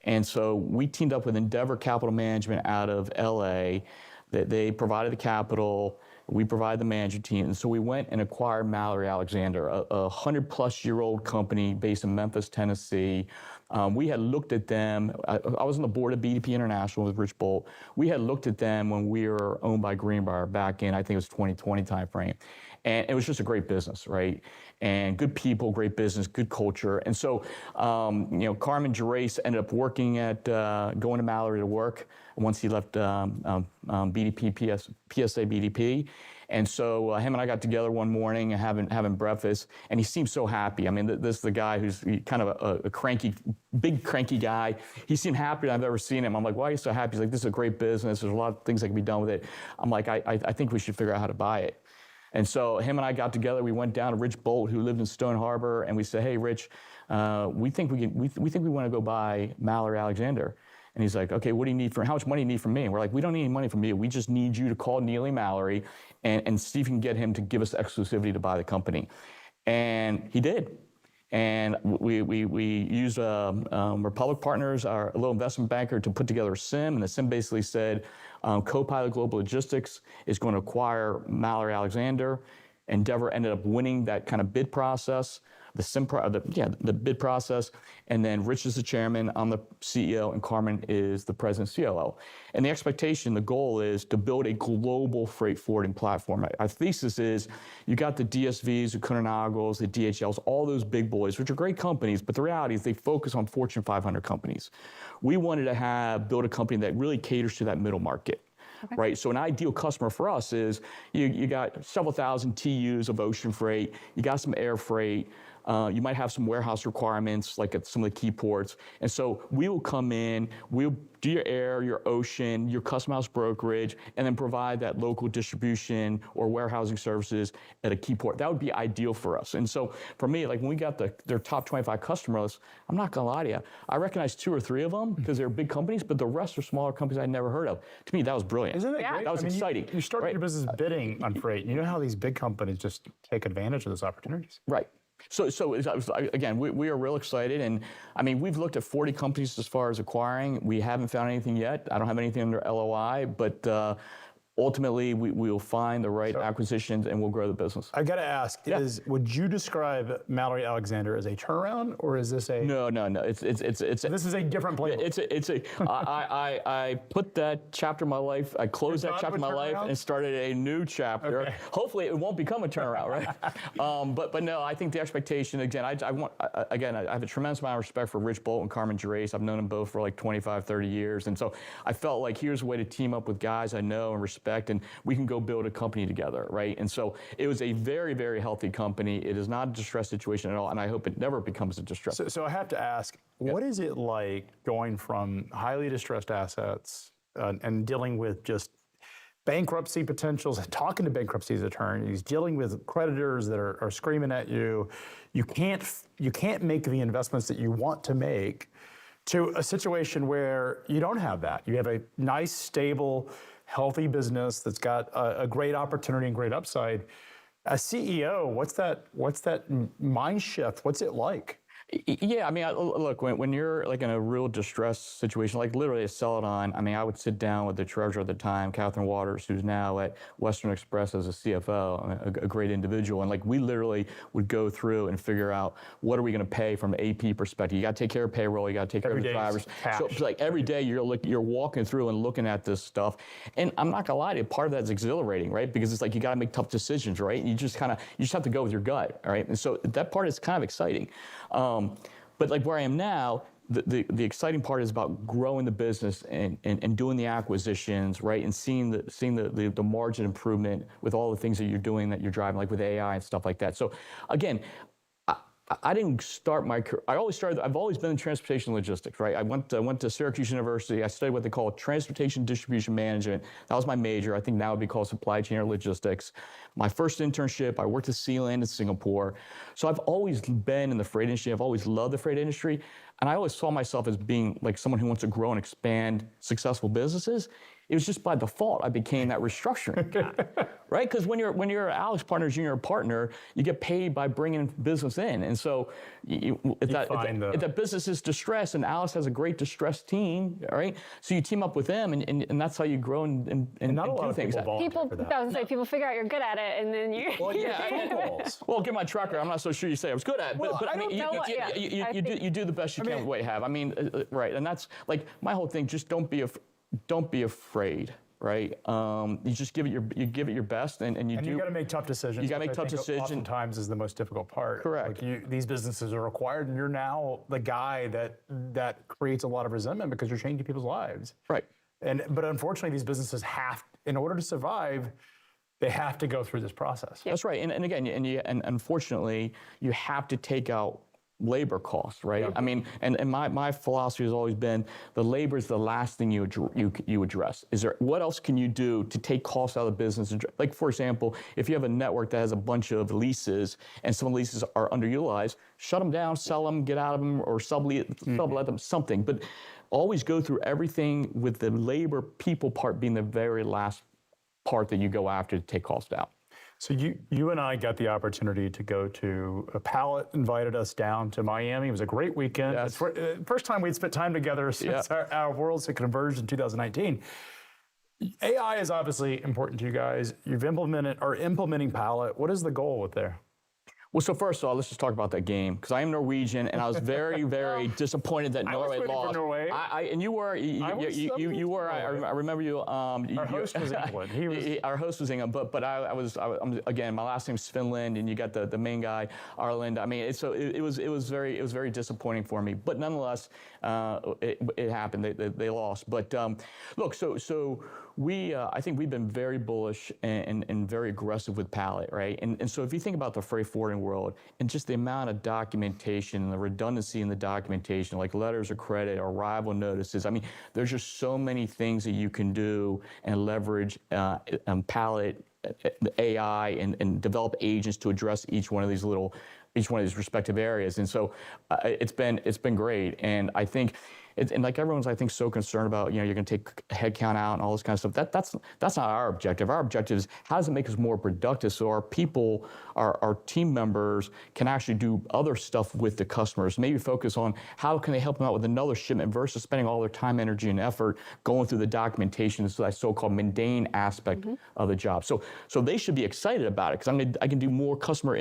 And so we teamed up with Endeavor Capital Management out of LA. They provided the capital. We provided the management team. And so we went and acquired Mallory Alexander, a 100-plus-year-old company based in Memphis, Tennessee. We had looked at them. I was on the board of BDP International with Rich Bolt. We had looked at them when we were owned by Greenbrier back in, I think it was 2020 timeframe. And it was just a great business, right? And good people, great business, good culture. And so, Carmen Drace ended up working at, going to Mallory to work once he left BDP, PSA BDP. And so him and I got together one morning and having breakfast, and he seemed so happy. I mean, this is the guy who's kind of a big cranky guy. He seemed happier than I've ever seen him. I'm like, why are you so happy? He's like, this is a great business. There's a lot of things that can be done with it. I'm like, I think we should figure out how to buy it. And so him and I got together. We went down to Rich Bolt, who lived in Stone Harbor, and we said, "Hey, Rich, we think we want to go buy Mallory Alexander." And he's like, "Okay, what do you need how much money do you need from me?" And we're like, "We don't need any money from you. We just need you to call Neely Mallory and see if you can get him to give us exclusivity to buy the company." And he did. And we used Republic Partners, our little investment banker, to put together a SIM. And the SIM basically said, Copilot Global Logistics is going to acquire Mallory Alexander. Endeavor ended up winning that kind of bid process, the bid process. And then Rich is the chairman, I'm the CEO, and Carmen is the president COO. And the expectation, the goal is to build a global freight forwarding platform. Our thesis is you got the DSVs, the Kuehne+Nagels, the DHLs, all those big boys, which are great companies, but the reality is they focus on Fortune 500 companies. We wanted to build a company that really caters to that middle market. Okay. Right, so an ideal customer for us is you got several thousand TUs of ocean freight, you got some air freight, you might have some warehouse requirements like at some of the key ports, and so we will come in, we'll do your air, your ocean, your custom house brokerage, and then provide that local distribution or warehousing services at a key port. That would be ideal for us. And so for me, like when we got their top 25 customers, I'm not gonna lie to you, I recognize 2 or 3 of them because they're big companies, but the rest are smaller companies I'd never heard of. To me, that was brilliant. Isn't that great? That was exciting. You start your business bidding on freight. You know how these big companies just take advantage of those opportunities. Right. So again, we are real excited, and I mean, we've looked at 40 companies as far as acquiring. We haven't found anything yet. I don't have anything under LOI, but ultimately, we will find the right acquisitions and we'll grow the business. I got to ask: would you describe Mallory Alexander as a turnaround, or is this a? No. It's this is a different playbook. I put that chapter of my life. I closed that chapter of my life and started a new chapter. Okay. Hopefully, it won't become a turnaround, right? But no, I think the expectation again. I have a tremendous amount of respect for Rich Bolt and Carmen Gerace. I've known them both for like 25, 30 years, and so I felt like here's a way to team up with guys I know and respect. And we can go build a company together, right? And so it was a very, very healthy company. It is not a distressed situation at all, and I hope it never becomes a distress. So I have to ask, what is it like going from highly distressed assets and dealing with just bankruptcy potentials, talking to bankruptcy attorneys, dealing with creditors that are screaming at you? You can't make the investments that you want to make, to a situation where you don't have that. You have a nice, stable, healthy business that's got a great opportunity and great upside. As CEO, what's that mind shift? What's it like? Yeah, I mean, look, when you're like in a real distressed situation, like literally a sell-it-on, I mean, I would sit down with the treasurer at the time, Catherine Waters, who's now at Western Express as a CFO, a great individual, and like we literally would go through and figure out what are we going to pay from an AP perspective. You got to take care of payroll, you got to take care of the drivers. So it's like every day you're walking through and looking at this stuff, and I'm not gonna lie to you, part of that's exhilarating, right? Because it's like you got to make tough decisions, right? And you just have to go with your gut, all right? And so that part is kind of exciting. But like where I am now, the exciting part is about growing the business and doing the acquisitions, right? And seeing the margin improvement with all the things that you're doing, that you're driving, like with AI and stuff like that. So again, I didn't start my career. I've always been in transportation logistics, right? I went to Syracuse University. I studied what they call transportation distribution management. That was my major. I think now it would be called supply chain or logistics. My first internship, I worked at Svidland in Singapore. So I've always been in the freight industry. I've always loved the freight industry. And I always saw myself as being like someone who wants to grow and expand successful businesses. It was just by default I became that restructuring guy, right? Because when you're an AlixPartners junior partner, you get paid by bringing business in, and so if that business is distressed, and Alix has a great distressed team, right? So you team up with them, and that's how you grow and not a lot do of things. People figure out you're good at it, and then you. Well, yeah. Well, get my track record. I'm not so sure you say I was good at it, but I mean, you do the best you can with what you have. I mean, right, and that's like my whole thing. Just don't be afraid, right? You just give it your best, and you got to make tough decisions. You got to make tough decisions. Oftentimes is the most difficult part. Correct. Like these businesses are required, and you're now the guy that creates a lot of resentment because you're changing people's lives. Right. But unfortunately, these businesses in order to survive, they have to go through this process. That's right. And again, and unfortunately, you have to take out labor costs, right? I mean, and my philosophy has always been the labor is the last thing you address. Is there, what else can you do to take costs out of the business? Like, for example, if you have a network that has a bunch of leases and some leases are underutilized, shut them down, sell them, get out of them, or sublet them, something. But always go through everything with the labor people part being the very last part that you go after to take cost out. So you and I got the opportunity to go to Pallet invited us down to Miami. It was a great weekend. Yes. It's first time we'd spent time together since our worlds had converged in 2019. AI is obviously important to you guys. You've implementing Pallet. What is the goal with there? Well, so first of all, let's just talk about that game, because I am Norwegian, and I was very, very disappointed that Norway lost. For Norway. And you were. You were. I remember you. Our host was England. Our host was England, but I'm again. My last name's Svidland, and you got the main guy, Ireland. I mean, it was very disappointing for me. But nonetheless, it happened. They lost. But look, so we I think we've been very bullish and very aggressive with Pallet, right? And so if you think about the freight forwarding world and just the amount of documentation and the redundancy in the documentation, like letters of credit, arrival notices, I mean, there's just so many things that you can do and leverage Pallet, AI, and develop agents to address each one of these respective areas. And so it's been great. And I think, and like everyone's, I think, so concerned about, you're going to take headcount out and all this kind of stuff. That's not our objective. Our objective is how does it make us more productive so our people, our team members can actually do other stuff with the customers. Maybe focus on how can they help them out with another shipment versus spending all their time, energy, and effort going through the documentation, so that so-called mundane aspect of the job. So they should be excited about it, because I can do more customer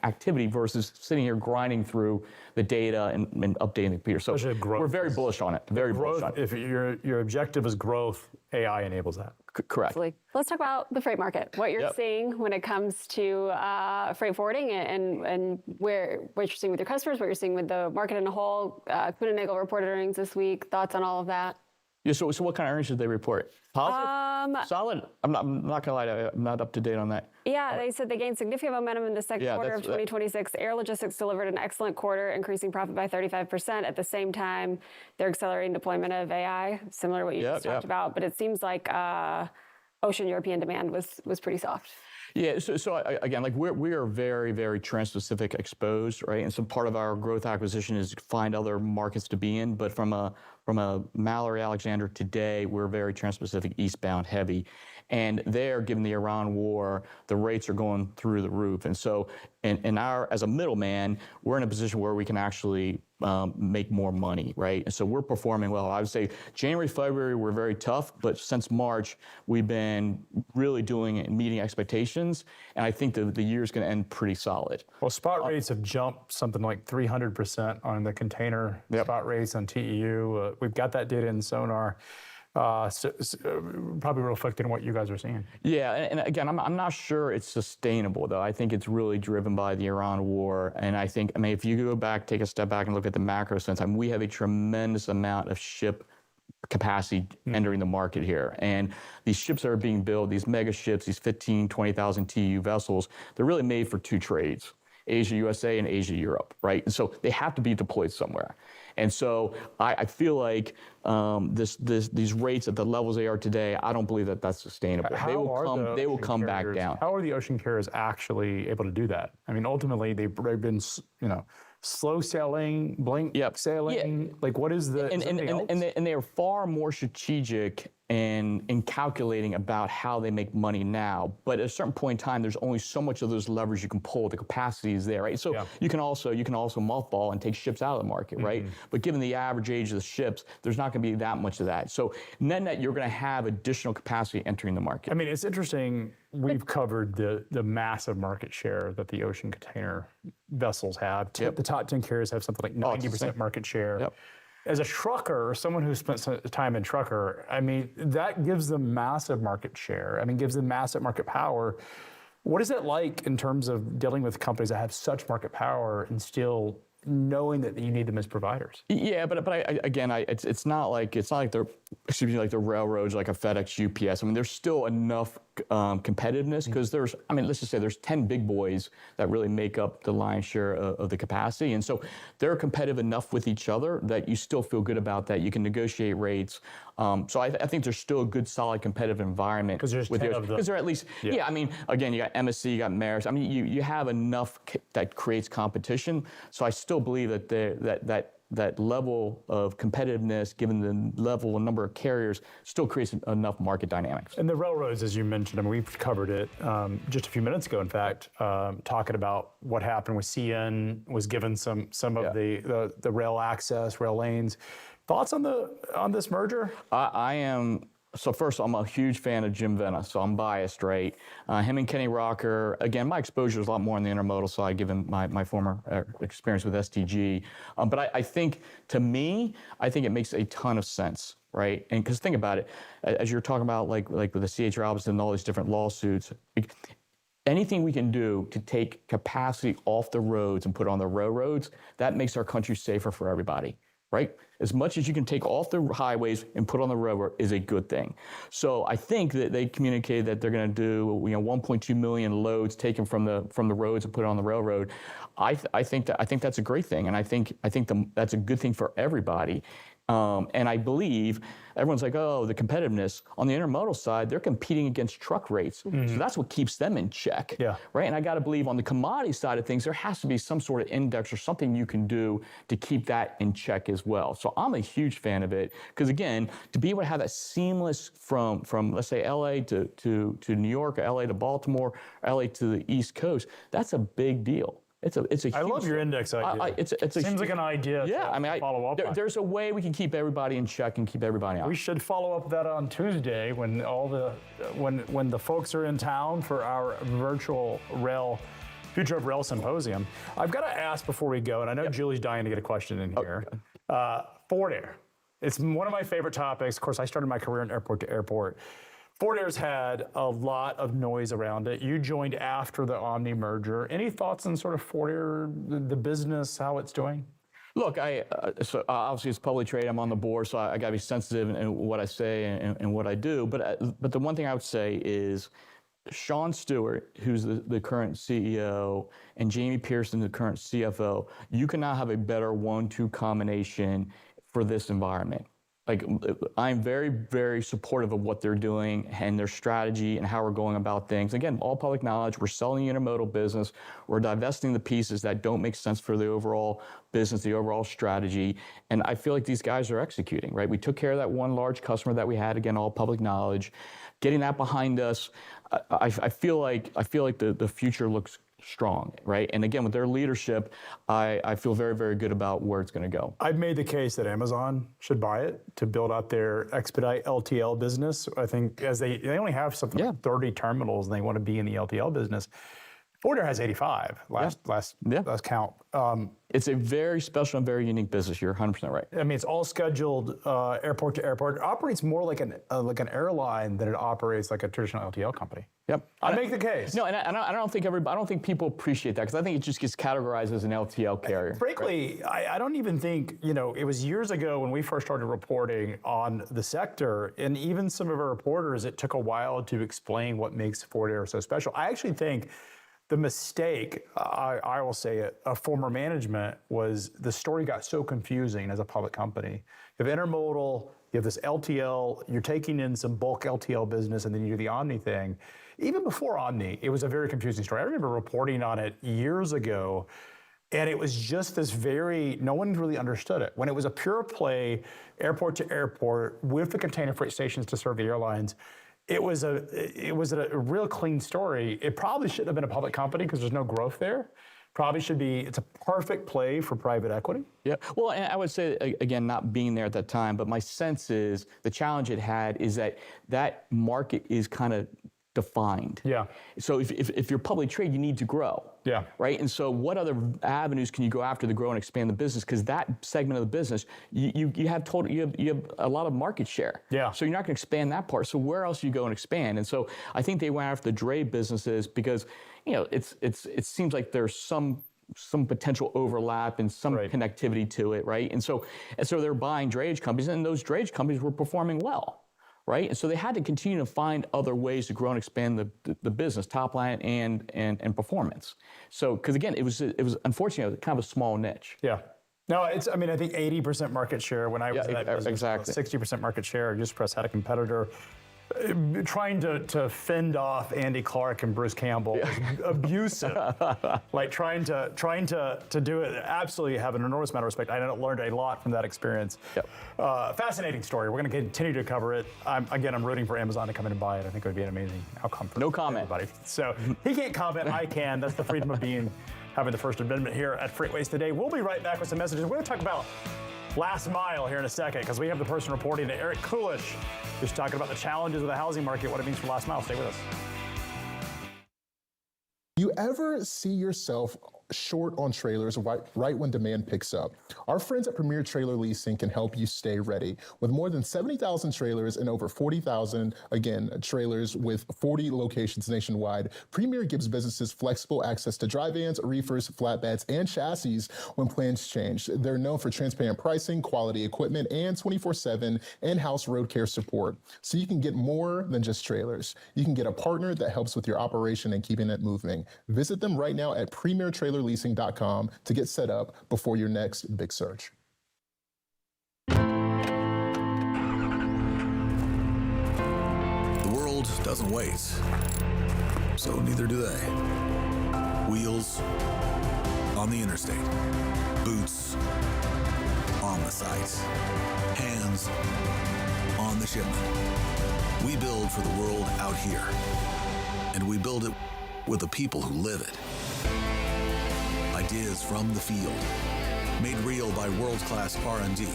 activity versus sitting here grinding through the data and updating the computer. So we're very bullish on it. Very bullish on it. If your objective is growth, AI enables that. Correct. Let's talk about the freight market. What you're seeing when it comes to freight forwarding and what you're seeing with your customers, what you're seeing with the market in a whole. Kuehne + Nagel reported earnings this week. Thoughts on all of that? Yeah. So what kind of earnings did they report? Positive? Solid? I'm not gonna lie to you, I'm not up to date on that. Yeah, they said they gained significant momentum in the second quarter of 2026. Air Logistics delivered an excellent quarter, increasing profit by 35%. At the same time, they're accelerating deployment of AI, similar to what you just talked about. But it seems like ocean European demand was pretty soft. Yeah, so again, like we are very, very trans-Pacific exposed, right? And so part of our growth acquisition is to find other markets to be in. But from a Mallory Alexander today, we're very trans-Pacific eastbound heavy. And there, given the Iran war, the rates are going through the roof. And so as a middleman, we're in a position where we can actually make more money, right? And so we're performing well. I would say January, February, we're very tough, but since March, we've been really doing and meeting expectations. And I think the year's going to end pretty solid. Well, spot rates have jumped something like 300% on the container spot rates on TEU. We've got that data in SONAR. Probably reflecting what you guys are seeing. Yeah, and again, I'm not sure it's sustainable, though. I think it's really driven by the Iran war. And I think, if you go back, take a step back and look at the macro sense, we have a tremendous amount of ship capacity entering the market here. And these ships that are being built, these mega ships, these 15, 20,000 TEU vessels, they're really made for two trades: Asia, USA, and Asia, Europe, right? And so they have to be deployed somewhere. And so I feel like these rates at the levels they are today, I don't believe that that's sustainable. They will come back down. How are the ocean carriers actually able to do that? Ultimately, they've been, slow sailing, blink sailing. Yeah. Like, what is the and they are far more strategic in calculating about how they make money now. But at a certain point in time, there's only so much of those levers you can pull. The capacity is there, right? So you can also mothball and take ships out of the market, right? But given the average age of the ships, there's not going to be that much of that. So net, you're going to have additional capacity entering the market. It's interesting. We've covered the massive market share that the ocean container vessels have. The top 10 carriers have something like 90% market share. Yep. As a trucker, or someone who spent some time in trucker, that gives them massive market share. Gives them massive market power. What is it like in terms of dealing with companies that have such market power and still knowing that you need them as providers? Yeah, but it's not like they're like the railroads, like a FedEx, UPS. There's still enough competitiveness, because let's just say there's 10 big boys that really make up the lion's share of the capacity. And so they're competitive enough with each other that you still feel good about that. You can negotiate rates. So I think there's still a good, solid, competitive environment. Because there's 10 of them. Because there are at least, again, you got MSC, you got Maersk. I mean, you have enough that creates competition. So I still believe that level of competitiveness, given the level and number of carriers, still creates enough market dynamics. And the railroads, as you mentioned, I mean, we've covered it just a few minutes ago, in fact, talking about what happened with CN, was given some of the rail access, rail lanes. Thoughts on this merger? I am. So first, I'm a huge fan of Jim Vena, so I'm biased, right? Him and Kenny Rocker, again, my exposure is a lot more on the intermodal side, given my former experience with STG. But I think, to me, I think it makes a ton of sense, right? And because think about it, as you're talking about, like with the C.H. Robinson and all these different lawsuits, anything we can do to take capacity off the roads and put it on the railroads, that makes our country safer for everybody. Right? As much as you can take off the highways and put on the railroad is a good thing. So I think that they communicated that they're going to do 1.2 million loads taken from the roads and put it on the railroad. I think that's a great thing, and I think that's a good thing for everybody. And I believe everyone's like, oh, the competitiveness on the intermodal side, they're competing against truck rates. So that's what keeps them in check, right? And I got to believe on the commodity side of things, there has to be some sort of index or something you can do to keep that in check as well. So I'm a huge fan of it, because again, to be able to have that seamless from let's say LA to New York, or LA to Baltimore, or LA to the East Coast, that's a big deal. It's a huge, I love your index idea. It seems like an idea. To follow up on. There's a way we can keep everybody in check and keep everybody out. We should follow up that on Tuesday when when the folks are in town for our virtual Future of Rail Symposium. I've got to ask before we go, and I know Julie's dying to get a question in here. Forward Air. It's one of my favorite topics. Of course, I started my career in airport to airport. Forward Air's had a lot of noise around it. You joined after the Omni merger. Any thoughts on sort of Forward Air, the business, how it's doing? Look, so obviously it's publicly traded. I'm on the board, so I got to be sensitive in what I say and what I do. But the one thing I would say is Sean Stewart, who's the current CEO, and Jamie Pearson, the current CFO, you cannot have a better 1-2 combination for this environment. Like, I'm very, very supportive of what they're doing and their strategy and how we're going about things. Again, all public knowledge, we're selling the intermodal business. We're divesting the pieces that don't make sense for the overall business, the overall strategy. And I feel like these guys are executing, right? We took care of that one large customer that we had, again, all public knowledge. Getting that behind us, I feel like the future looks strong, right? And again, with their leadership, I feel very, very good about where it's going to go. I've made the case that Amazon should buy it to build out their expedite LTL business. I think as they only have something like 30 terminals and they want to be in the LTL business. Forward Air has 85 last count. It's a very special and very unique business. You're 100% right. I mean, it's all scheduled airport to airport. It operates more like an airline than it operates like a traditional LTL company. Yep, I make the case. No, and I don't think people appreciate that, because I think it just gets categorized as an LTL carrier. Frankly, right? I don't even think, it was years ago when we first started reporting on the sector, and even some of our reporters, it took a while to explain what makes Forward Air so special. I actually think the mistake, I will say it, of former management was the story got so confusing as a public company. You have intermodal, you have this LTL, you're taking in some bulk LTL business, and then you do the Omni thing. Even before Omni, it was a very confusing story. I remember reporting on it years ago, and it was just this no one really understood it. When it was a pure play, airport to airport, with the container freight stations to serve the airlines, it was a real clean story. It probably shouldn't have been a public company because there's no growth there. Probably should be, it's a perfect play for private equity. Yeah, well, and I would say, again, not being there at that time, but my sense is the challenge it had is that market is kind of defined. Yeah. So if you're public trade, you need to grow. Yeah. Right? And so what other avenues can you go after to grow and expand the business? Because that segment of the business, you have a lot of market share. Yeah. So you're not going to expand that part. So where else do you go and expand? And so I think they went after the dray businesses because, it seems like there's some potential overlap and some connectivity to it, right? And so they're buying drayage companies, and those drayage companies were performing well. right? And so they had to continue to find other ways to grow and expand the business, top line and performance. So, because again, it was unfortunately kind of a small niche. Yeah. No, I think 80% market share when I was in that business. Exactly. 60% market share. Newspress had a competitor trying to fend off Andy Clark and Bruce Campbell. Was abusive. Like trying to do it. Absolutely have an enormous amount of respect. I learned a lot from that experience. Yep. Fascinating story. We're going to continue to cover it. I'm rooting for Amazon to come in and buy it. I think it would be an amazing outcome for No comment. everybody. So he can't comment. I can. That's the freedom of being having the First Amendment here at FreightWaves today. We'll be right back with some messages. We're going to talk about last mile here in a second because we have the person reporting, Eric Kulisch, who's talking about the challenges of the housing market, what it means for last mile. Stay with us. You ever see yourself short on trailers right when demand picks up? Our friends at Premier Trailer Leasing can help you stay ready. With more than 70,000 trailers and over 40,000, trailers with 40 locations nationwide, Premier gives businesses flexible access to dry vans, reefers, flatbeds, and chassis when plans change. They're known for transparent pricing, quality equipment, and 24/7 in-house road care support. So you can get more than just trailers. You can get a partner that helps with your operation and keeping it moving. Visit them right now at premiertrailerleasing.com to get set up before your next big surge. The world doesn't wait, so neither do they. Wheels on the interstate, boots on the site, hands on the shipment. We build for the world out here, and we build it with the people who live it. Ideas from the field, made real by world-class R&D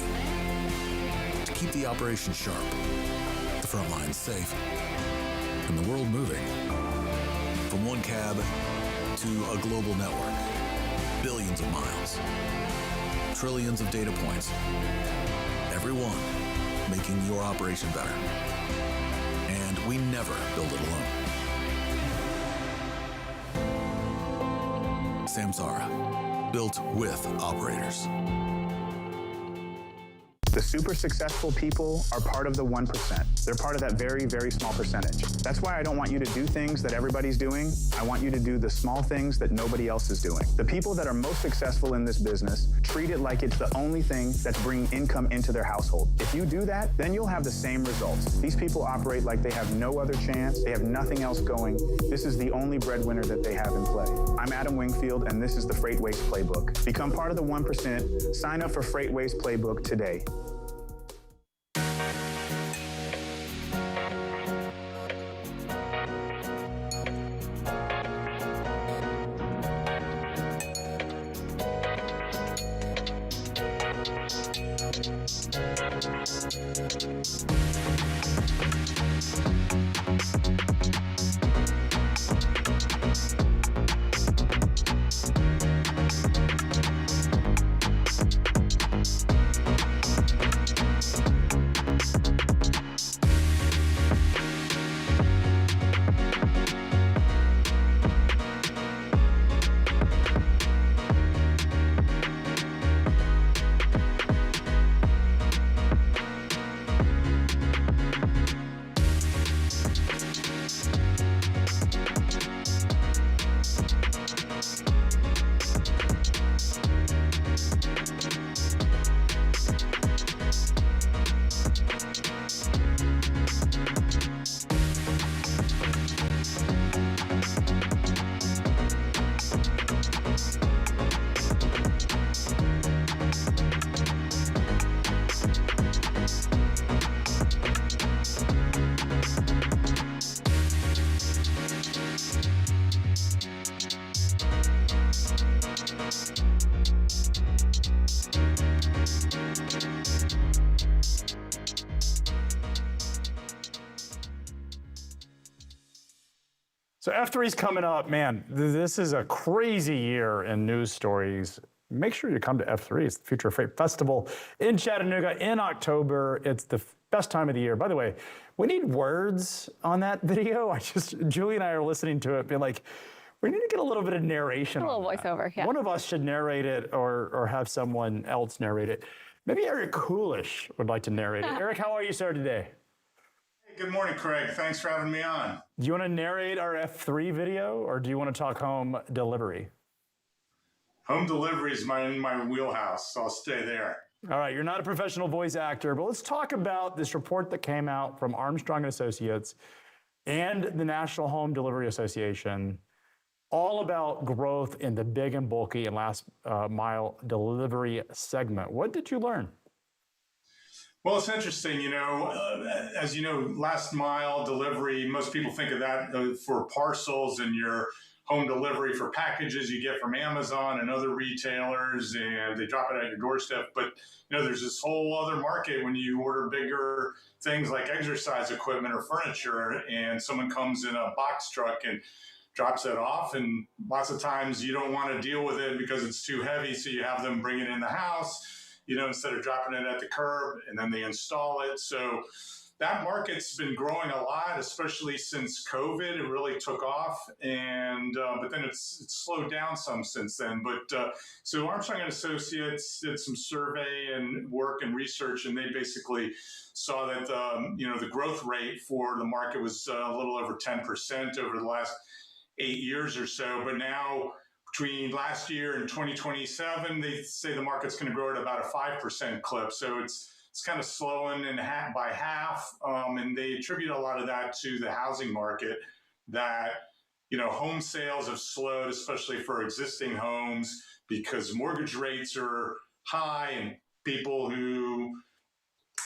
to keep the operation sharp, the front lines safe, and the world moving. From one cab to a global network, billions of miles, trillions of data points, every one making your operation better. And we never build it alone. Samsara, built with operators. The super successful people are part of the 1%. They're part of that very, very small percentage. That's why I don't want you to do things that everybody's doing. I want you to do the small things that nobody else is doing. The people that are most successful in this business treat it like it's the only thing that's bringing income into their household. If you do that, then you'll have the same results. These people operate like they have no other chance. They have nothing else going. This is the only breadwinner that they have in play. I'm Adam Wingfield, and this is the FreightWaves Playbook. Become part of the 1%. Sign up for FreightWaves Playbook today. So F3 is coming up. Man, this is a crazy year in news stories. Make sure you come to F3. It's the Future of Freight Festival in Chattanooga in October. It's the best time of the year. By the way, we need words on that video. Julie and I are listening to it, being like, we need to get a little bit of narration. A little voiceover, yeah. One of us should narrate it or have someone else narrate it. Maybe Eric Kulisch would like to narrate it. Eric, how are you, sir, today? Good morning, Craig. Thanks for having me on. Do you want to narrate our F3 video, or do you want to talk home delivery? Home delivery is in my wheelhouse, so I'll stay there. All right, you're not a professional voice actor, but let's talk about this report that came out from Armstrong and Associates and the National Home Delivery Association, all about growth in the big and bulky and last mile delivery segment. What did you learn? Well, it's interesting, as you know, last mile delivery, most people think of that for parcels and your home delivery for packages you get from Amazon and other retailers, and they drop it at your doorstep. But, there's this whole other market when you order bigger things like exercise equipment or furniture, and someone comes in a box truck and drops it off. And lots of times you don't want to deal with it because it's too heavy, so you have them bring it in the house, instead of dropping it at the curb, and then they install it. So that market's been growing a lot, especially since COVID. It really took off, and but then it's slowed down some since then. But so Armstrong and Associates did some survey and work and research, and they basically saw that the growth rate for the market was a little over 10% over the last 8 years or so. But now, between last year and 2027, they say the market's going to grow at about a 5% clip. So it's kind of slowing by half, and they attribute a lot of that to the housing market, that, home sales have slowed, especially for existing homes, because mortgage rates are high, and people who,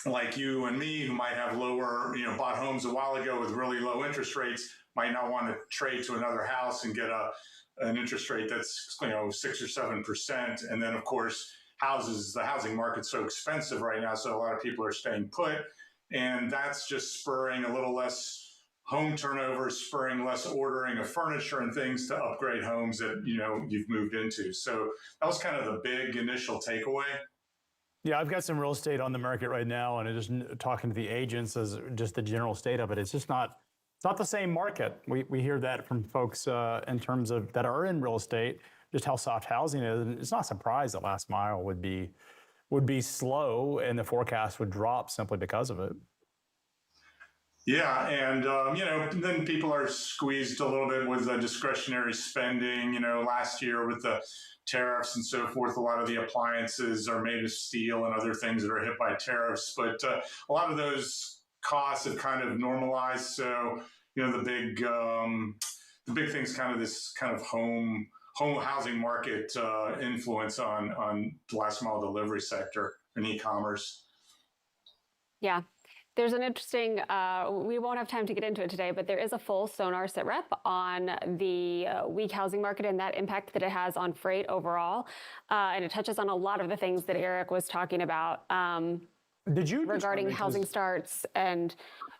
like you and me, who might have lower, bought homes a while ago with really low interest rates, might not want to trade to another house and get an interest rate that's 6 or 7%. And then, of course, the housing market's so expensive right now, so a lot of people are staying put, and that's just spurring a little less home turnover, spurring less ordering of furniture and things to upgrade homes that you've moved into. So that was kind of the big initial takeaway. Yeah, I've got some real estate on the market right now, and just talking to the agents as just the general state of it, it's just not. It's not the same market. We hear that from folks in terms of that are in real estate, just how soft housing is. And it's not a surprise that last mile would be slow, and the forecast would drop simply because of it. Yeah, and then people are squeezed a little bit with discretionary spending. Last year with the tariffs and so forth, a lot of the appliances are made of steel and other things that are hit by tariffs. But a lot of those costs have kind of normalized. So, the big thing's kind of this kind of home housing market influence on the last mile delivery sector and e-commerce. Yeah. There's an interesting, we won't have time to get into it today, but there is a full SONAR Sitrep on the weak housing market and that impact that it has on freight overall. And it touches on a lot of the things that Eric was talking about. Regarding housing starts and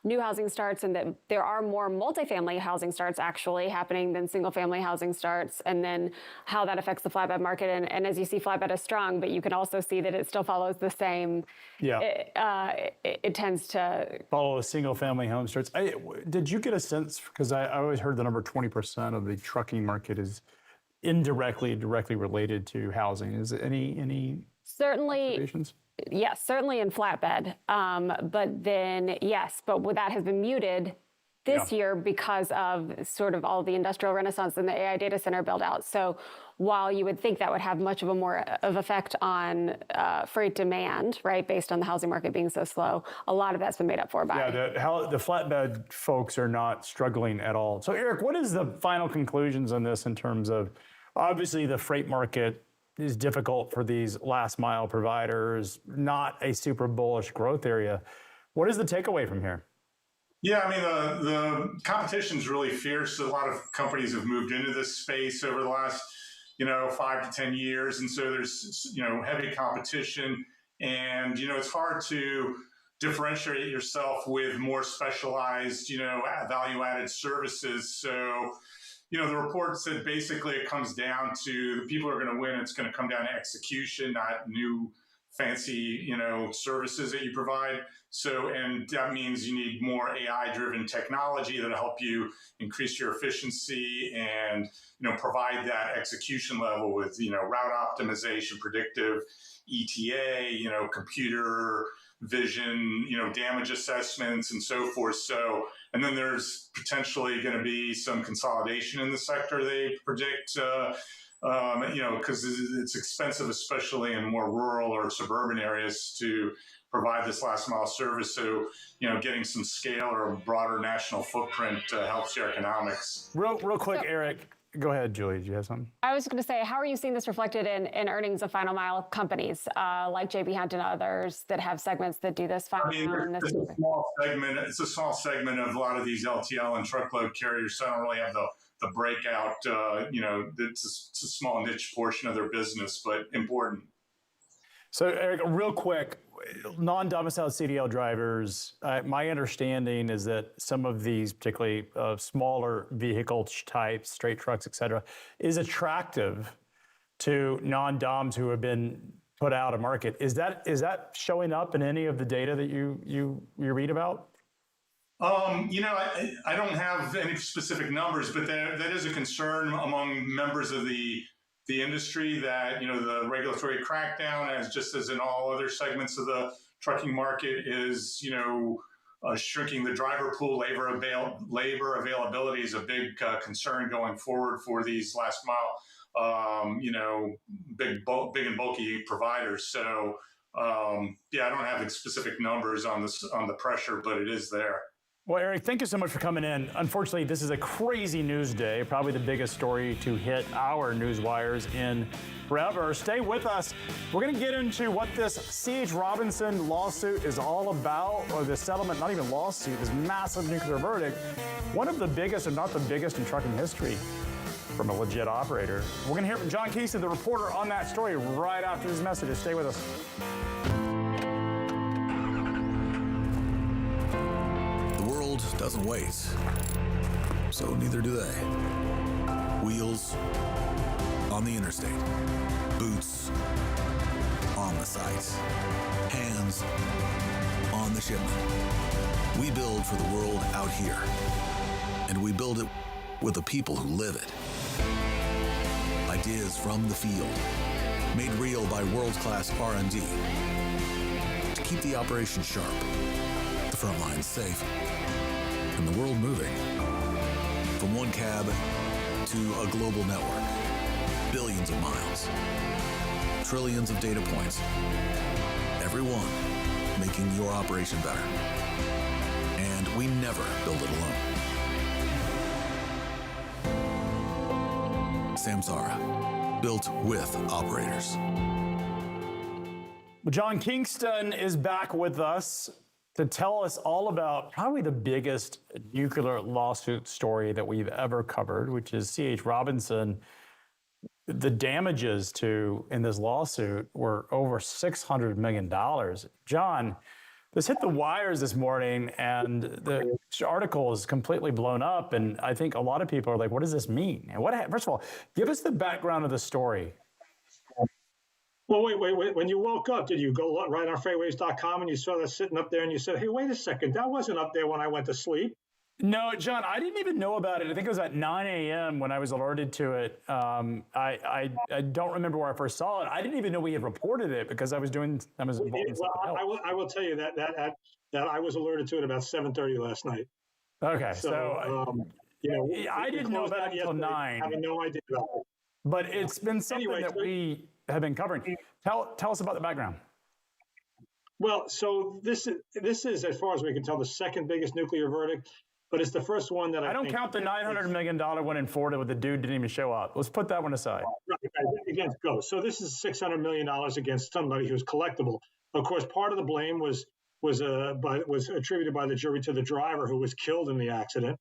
new housing starts, and that there are more multifamily housing starts actually happening than single family housing starts, and then how that affects the flatbed market. And as you see, flatbed is strong, but you can also see that it still follows the same. Yeah. It tends to follow a single family home starts. Did you get a sense, because I always heard the number 20% of the trucking market is directly related to housing. Is there any certainly observations? Yes, certainly in flatbed. But then, yes, but that has been muted this year because of sort of all the industrial renaissance and the AI data center build out. So while you would think that would have much of a more of effect on freight demand, right, based on the housing market being so slow, a lot of that's been made up for by. Yeah, the flatbed folks are not struggling at all. So Eric, what is the final conclusions on this in terms of, obviously the freight market is difficult for these last mile providers, not a super bullish growth area. What is the takeaway from here? Yeah, I mean, the competition is really fierce. A lot of companies have moved into this space over the last, 5 to 10 years. And so there's, heavy competition, and, it's hard to differentiate yourself with more specialized, value added services. So, the report said basically it comes down to the people who are going to win. It's going to come down to execution, not new fancy, services that you provide. So, and that means you need more AI-driven technology that'll help you increase your efficiency and, provide that execution level with, route optimization, predictive ETA, computer vision, damage assessments and so forth. So, and then there's potentially going to be some consolidation in the sector, they predict, because it's expensive, especially in more rural or suburban areas, to provide this last mile service. So, getting some scale or a broader national footprint helps your economics. Real quick, Eric. Go ahead, Julie. Do you have something? I was going to say, how are you seeing this reflected in earnings of final mile companies like J.B. Hunt and others that have segments that do this final mile? It's a small segment. It's a small segment of a lot of these LTL and truckload carriers. So I don't really have the breakout. It's a small niche portion of their business, but important. So, Eric, real quick, non-domiciled CDL drivers, my understanding is that some of these, particularly smaller vehicle types, straight trucks, et cetera, is attractive to non-doms who have been put out of market. Is that showing up in any of the data that you read about? I don't have any specific numbers, but that is a concern among members of the industry that, the regulatory crackdown, just as in all other segments of the trucking market, is, shrinking the driver pool. Labor availability is a big concern going forward for these last mile, big and bulky providers. So, I don't have specific numbers on the pressure, but it is there. Well, Eric, thank you so much for coming in. Unfortunately, this is a crazy news day, probably the biggest story to hit our news wires in forever. Stay with us. We're going to get into what this C.H. Robinson lawsuit is all about, or the settlement, not even lawsuit, this massive nuclear verdict, one of the biggest, if not the biggest in trucking history from a legit operator. We're going to hear from John Casey, the reporter on that story, right after these messages. Stay with us. Doesn't wait, so neither do they. Wheels on the interstate, boots on the site, hands on the shipment. We build for the world out here, and we build it with the people who live it. Ideas from the field, made real by world-class R&D to keep the operation sharp, the front lines safe, and the world moving. From one cab to a global network, billions of miles, trillions of data points, every one making your operation better. And we never build it alone. Samsara, built with operators. Well, John Kingston is back with us to tell us all about probably the biggest nuclear lawsuit story that we've ever covered, which is C.H. Robinson. The damages in this lawsuit were over $600 million. John, this hit the wires this morning, and the article is completely blown up, and I think a lot of people are like, what does this mean? And first of all, give us the background of the story. Well, wait. When you woke up, did you go right on FreightWaves.com and you saw that sitting up there and you said, hey, wait a second, that wasn't up there when I went to sleep? No, John, I didn't even know about it. I think it was at 9 a.m. when I was alerted to it. I don't remember where I first saw it. I didn't even know we had reported it because I was involved in something else. I will tell you that I was alerted to it about 7:30 last night. Okay, so I didn't know about it until 9. I have no idea about it. But it's been something that we have been covering. Tell us about the background. Well, so this is, as far as we can tell, the second biggest nuclear verdict, but it's the first one that I don't count the $900 million one in Florida where the dude didn't even show up. Let's put that one aside. Right, against Go. So this is $600 million against somebody who's collectible. Of course, part of the blame was attributed by the jury to the driver who was killed in the accident.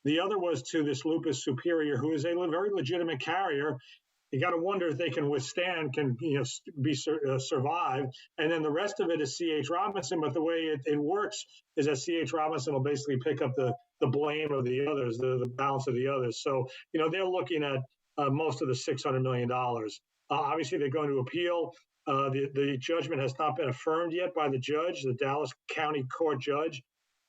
The other was to this Lupus Superior, who is a very legitimate carrier. You got to wonder if they can withstand, survive. And then the rest of it is C.H. Robinson. But the way it works is that C.H. Robinson will basically pick up the blame of the others, the balance of the others. So, they're looking at most of the $600 million. Obviously, they're going to appeal. The judgment has not been affirmed yet by the judge, the Dallas County Court judge.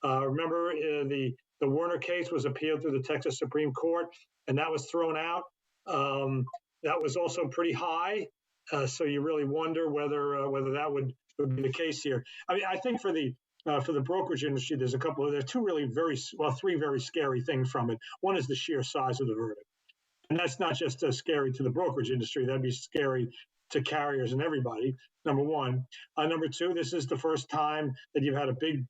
Remember, the Werner case was appealed through the Texas Supreme Court, and that was thrown out. That was also pretty high, so you really wonder whether that would would be the case here. I mean, I think for the brokerage industry, there's three very scary things from it. One is the sheer size of the verdict. And that's not just scary to the brokerage industry. That'd be scary to carriers and everybody, number one. Number two, this is the first time that you've had a big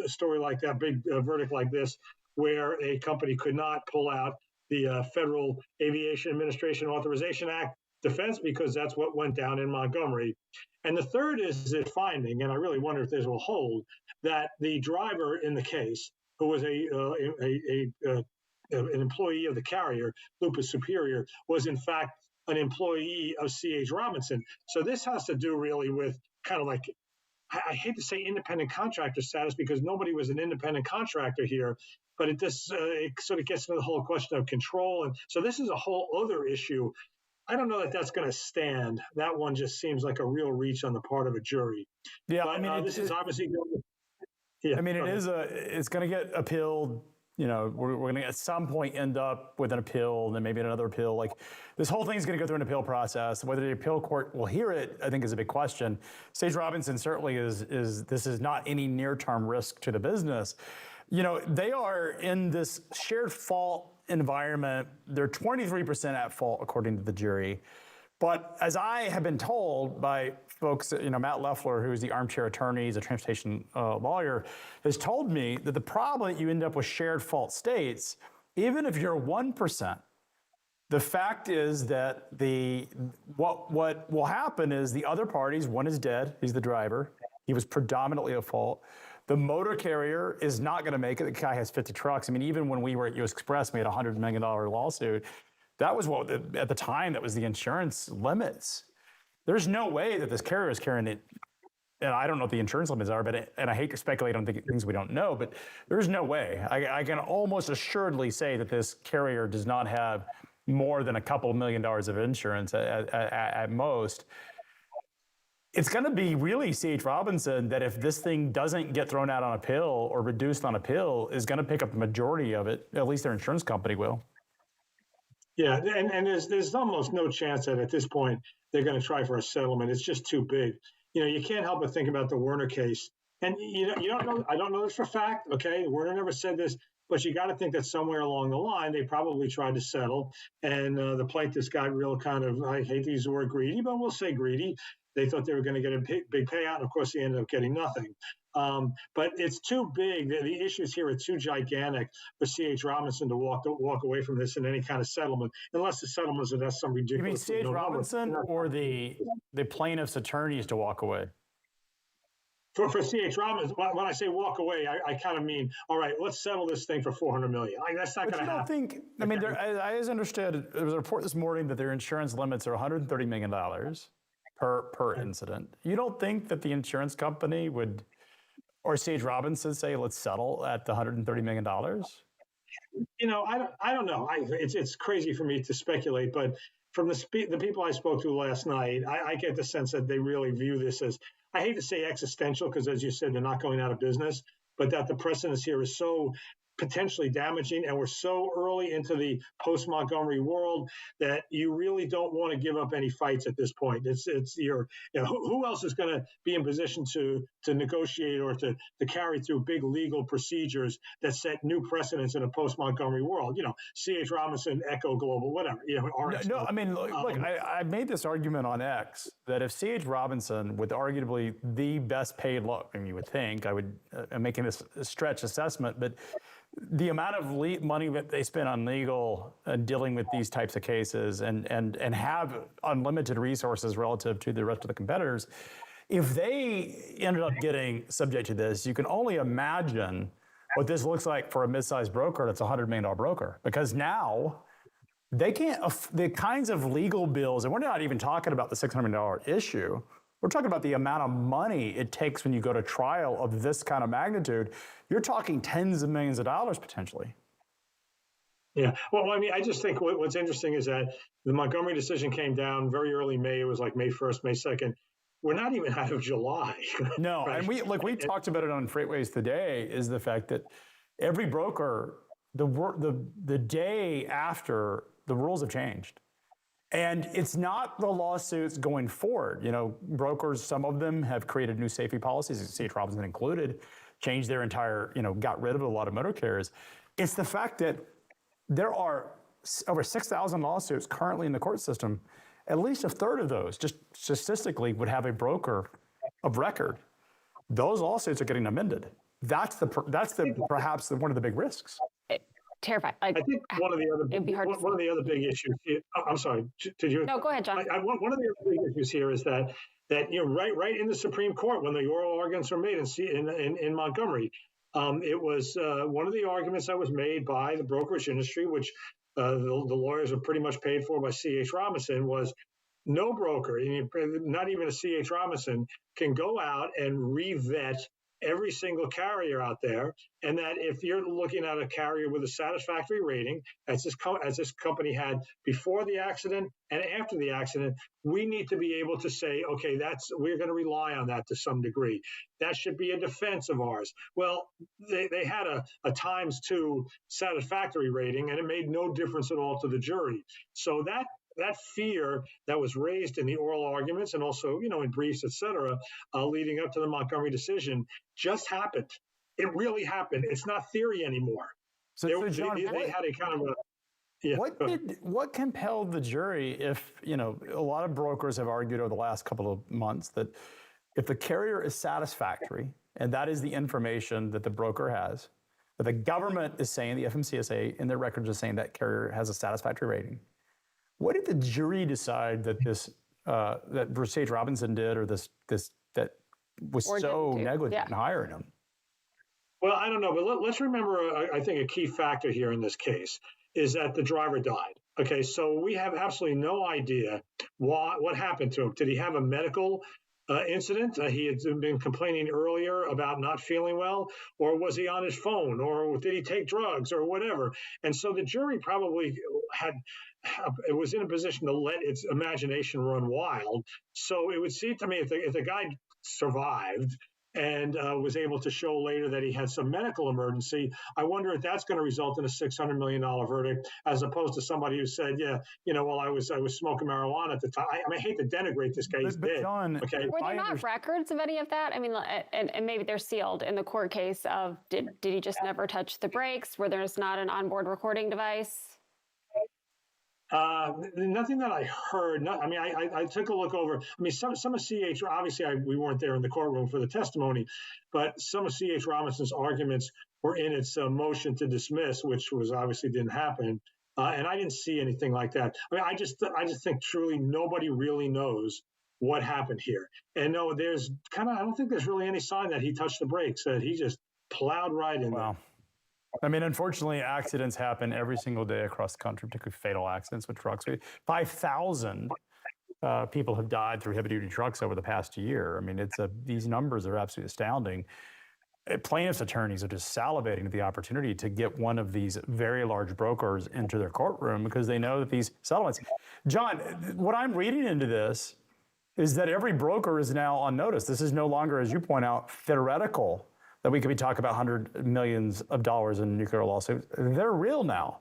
story like that, big verdict like this, where a company could not pull out the Federal Aviation Administration Authorization Act defense, because that's what went down in Montgomery. And the third is the finding, and I really wonder if this will hold, that the driver in the case, who was an employee of the carrier, Lupus Superior, was in fact an employee of C.H. Robinson. So this has to do really with kind of like, I hate to say independent contractor status, because nobody was an independent contractor here, but it sort of gets into the whole question of control. And so this is a whole other issue. I don't know that that's going to stand. That one just seems like a real reach on the part of a jury. Yeah, but, I mean, this is obviously going to, I mean, it's going to get appealed. You know, we're going to at some point end up with an appeal, and then maybe another appeal. Like, this whole thing is going to go through an appeal process. Whether the appeal court will hear it, I think, is a big question. C.H. Robinson certainly this is not any near-term risk to the business. You know, they are in this shared fault environment. They're 23% at fault, according to the jury. But as I have been told by folks, you know, Matt Leffler, who's the armchair attorney, he's a transportation lawyer, has told me that the problem that you end up with shared fault states, even if you're 1%, the fact is that what will happen is the other parties, one is dead, he's the driver, he was predominantly at fault. The motor carrier is not going to make it. The guy has 50 trucks. I mean, even when we were at US Express, we had a $100 million lawsuit. That was what, at the time, that was the insurance limits. There's no way that this carrier is carrying it, and I don't know what the insurance limits are, and I hate to speculate on things we don't know, but there's no way. I can almost assuredly say that this carrier does not have more than a couple $1 million of insurance at most. It's going to be really C.H. Robinson that if this thing doesn't get thrown out on appeal or reduced on appeal, is going to pick up the majority of it. At least their insurance company will. Yeah, and there's almost no chance that at this point they're going to try for a settlement. It's just too big. You know, you can't help but think about the Werner case. And you don't know. I don't know this for a fact. Okay, Werner never said this, but you got to think that somewhere along the line they probably tried to settle, and the plaintiffs got real kind of, I hate to use the word greedy, but we'll say greedy. They thought they were going to get a big payout, and of course they ended up getting nothing. But it's too big. The issues here are too gigantic for C.H. Robinson to walk away from this in any kind of settlement, unless the settlement is that's some ridiculous. You mean C.H. Robinson or the plaintiff's attorneys to walk away? For C.H. Robinson, when I say walk away, I kind of mean, all right, let's settle this thing for $400 million. That's not going to happen. I mean, I understood, there was a report this morning that their insurance limits are $130 million per incident. You don't think that the insurance company would, or C.H. Robinson, say, let's settle at the $130 million? You know, I don't know. It's crazy for me to speculate, but from the people I spoke to last night, I get the sense that they really view this as, I hate to say existential, because as you said, they're not going out of business, but that the precedence here is so potentially damaging, and we're so early into the post-Montgomery world that you really don't want to give up any fights at this point. Who else is going to be in position to negotiate or to carry through big legal procedures that set new precedents in a post-Montgomery world? You know, C.H. Robinson, Echo Global, whatever. You know, no, I mean, look, I made this argument on X that if C.H. Robinson, with arguably the best paid you would think, I'm making this a stretch assessment, but the amount of money that they spend on legal dealing with these types of cases and have unlimited resources relative to the rest of the competitors, if they ended up getting subject to this, you can only imagine what this looks like for a mid-sized broker that's a $100 million broker. Because now they can't, the kinds of legal bills, and we're not even talking about the $600 million issue, we're talking about the amount of money it takes when you go to trial of this kind of magnitude. You're talking tens of millions of dollars potentially. Yeah. Well, I mean, I just think what's interesting is that the Montgomery decision came down very early May. It was like May 1st, May 2nd. We're not even out of July. No. Right? And we talked about it on FreightWaves today, is the fact that every broker, the day after, the rules have changed. And it's not the lawsuits going forward. You know, brokers, some of them have created new safety policies, C.H. Robinson included, changed their entire, got rid of a lot of motor carriers. It's the fact that there are over 6,000 lawsuits currently in the court system. At least a third of those, just statistically, would have a broker of record. Those lawsuits are getting amended. That's perhaps one of the big risks. Terrified. I think one of the other big issues here, I'm sorry, did you? No, go ahead, John. One of the other big issues here is that right in the Supreme Court, when the oral arguments were made in Montgomery, it was one of the arguments that was made by the brokerage industry, which the lawyers are pretty much paid for by C.H. Robinson, was no broker, not even a C.H. Robinson, can go out and re-vet every single carrier out there, and that if you're looking at a carrier with a satisfactory rating, as this company had before the accident and after the accident, we need to be able to say, okay, we're going to rely on that to some degree. That should be a defense of ours. Well, they had a ×2 satisfactory rating, and it made no difference at all to the jury. So that fear that was raised in the oral arguments and also, in briefs, et cetera, leading up to the Montgomery decision just happened. It really happened. It's not theory anymore. So John, they had a kind of a... Yeah, what compelled the jury if, a lot of brokers have argued over the last couple of months that if the carrier is satisfactory, and that is the information that the broker has, that the government is saying, the FMCSA in their records is saying that carrier has a satisfactory rating. What did the jury decide that that C.H. Robinson did, or that was so negligent in hiring him? Well, I don't know, but let's remember, I think a key factor here in this case is that the driver died. Okay, so we have absolutely no idea what happened to him. Did he have a medical incident? He had been complaining earlier about not feeling well, or was he on his phone, or did he take drugs, or whatever? And so the jury probably was in a position to let its imagination run wild. So it would seem to me if the guy survived and was able to show later that he had some medical emergency, I wonder if that's going to result in a $600 million verdict, as opposed to somebody who said, well, I was smoking marijuana at the time. I hate to denigrate this guy. He's dead. John, okay. Were there not records of any of that? I mean, and maybe they're sealed in the court case of did he just never touch the brakes? Where there's not an onboard recording device? Nothing that I heard. I took a look over. Some of C.H. Obviously, we weren't there in the courtroom for the testimony, but some of C.H. Robinson's arguments were in its motion to dismiss, which was obviously didn't happen. And I didn't see anything like that. I just think truly nobody really knows what happened here. And no, I don't think there's really any sign that he touched the brakes. That he just plowed right in there. Unfortunately, accidents happen every single day across the country, particularly fatal accidents with trucks. 5,000 people have died through heavy-duty trucks over the past year. These numbers are absolutely astounding. Plaintiffs' attorneys are just salivating at the opportunity to get one of these very large brokers into their courtroom because they know that these settlements. John, what I'm reading into this is that every broker is now on notice. This is no longer, as you point out, theoretical, that we could be talking about hundreds of millions of dollars in nuclear lawsuits. They're real now.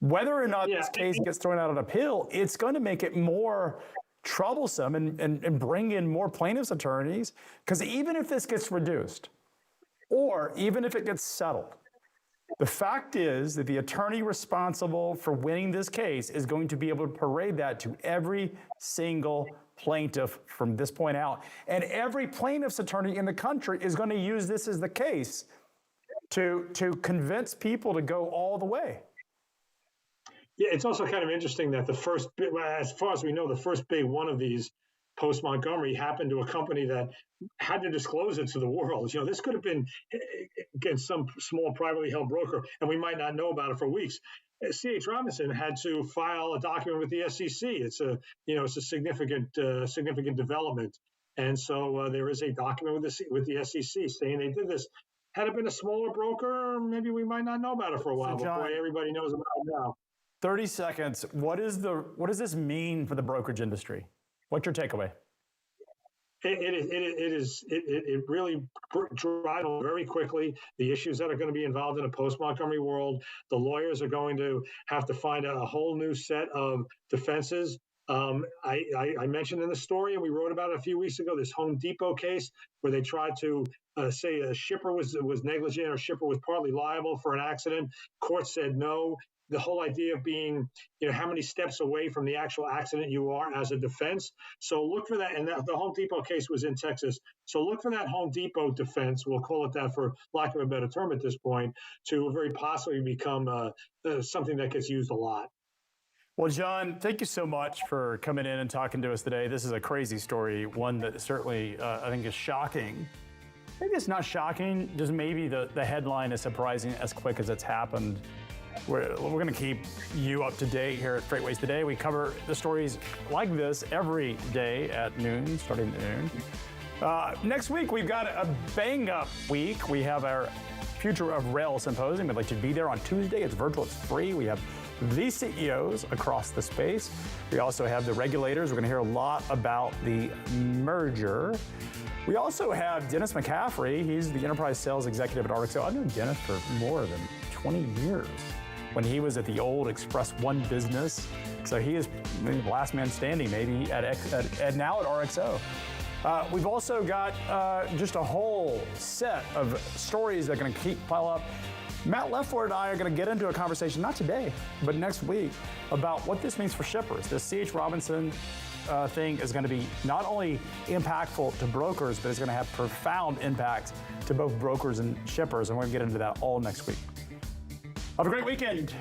Whether or not this case gets thrown out on appeal, it's going to make it more troublesome and bring in more plaintiffs' attorneys. Because even if this gets reduced, or even if it gets settled, the fact is that the attorney responsible for winning this case is going to be able to parade that to every single plaintiff from this point out. And every plaintiff's attorney in the country is going to use this as the case to convince people to go all the way. Yeah, it's also kind of interesting that as far as we know, the first big one of these post-Montgomery happened to a company that had to disclose it to the world. This could have been against some small privately held broker, and we might not know about it for weeks. C.H. Robinson had to file a document with the SEC. It's a significant development, and so there is a document with the SEC saying they did this. Had it been a smaller broker, maybe we might not know about it for a while. So John, before everybody knows about it now. 30 seconds. What does this mean for the brokerage industry? What's your takeaway? It really dried on very quickly the issues that are going to be involved in a post-Montgomery world. The lawyers are going to have to find a whole new set of defenses I mentioned in the story, and we wrote about it a few weeks ago, this Home Depot case where they tried to say a shipper was negligent or shipper was partly liable for an accident. Court said no. The whole idea of being, how many steps away from the actual accident you are as a defense. So look for that. And the Home Depot case was in Texas. So look for that Home Depot defense, we'll call it that for lack of a better term at this point, to very possibly become something that gets used a lot. Well, John, thank you so much for coming in and talking to us today. This is a crazy story, one that certainly I think is shocking. Maybe it's not shocking, just maybe the headline is surprising as quick as it's happened. We're going to keep you up to date here at FreightWaves Today. We cover the stories like this every day at noon, starting at noon. Next week, we've got a bang-up week. We have our Future of Rail Symposium. I'd like to be there on Tuesday. It's virtual, it's free. We have the CEOs across the space. We also have the regulators. We're going to hear a lot about the merger. We also have Dennis McCaffrey. He's the enterprise sales executive at RXO. I've known Dennis for more than 20 years. When he was at the old Express One business. So he is the last man standing maybe at now at RXO. We've also got just a whole set of stories that are going to keep pile up. Matt Leffler and I are going to get into a conversation, not today, but next week, about what this means for shippers. This C.H. Robinson thing is going to be not only impactful to brokers, but it's going to have profound impacts to both brokers and shippers. And we're going to get into that all next week. Have a great weekend.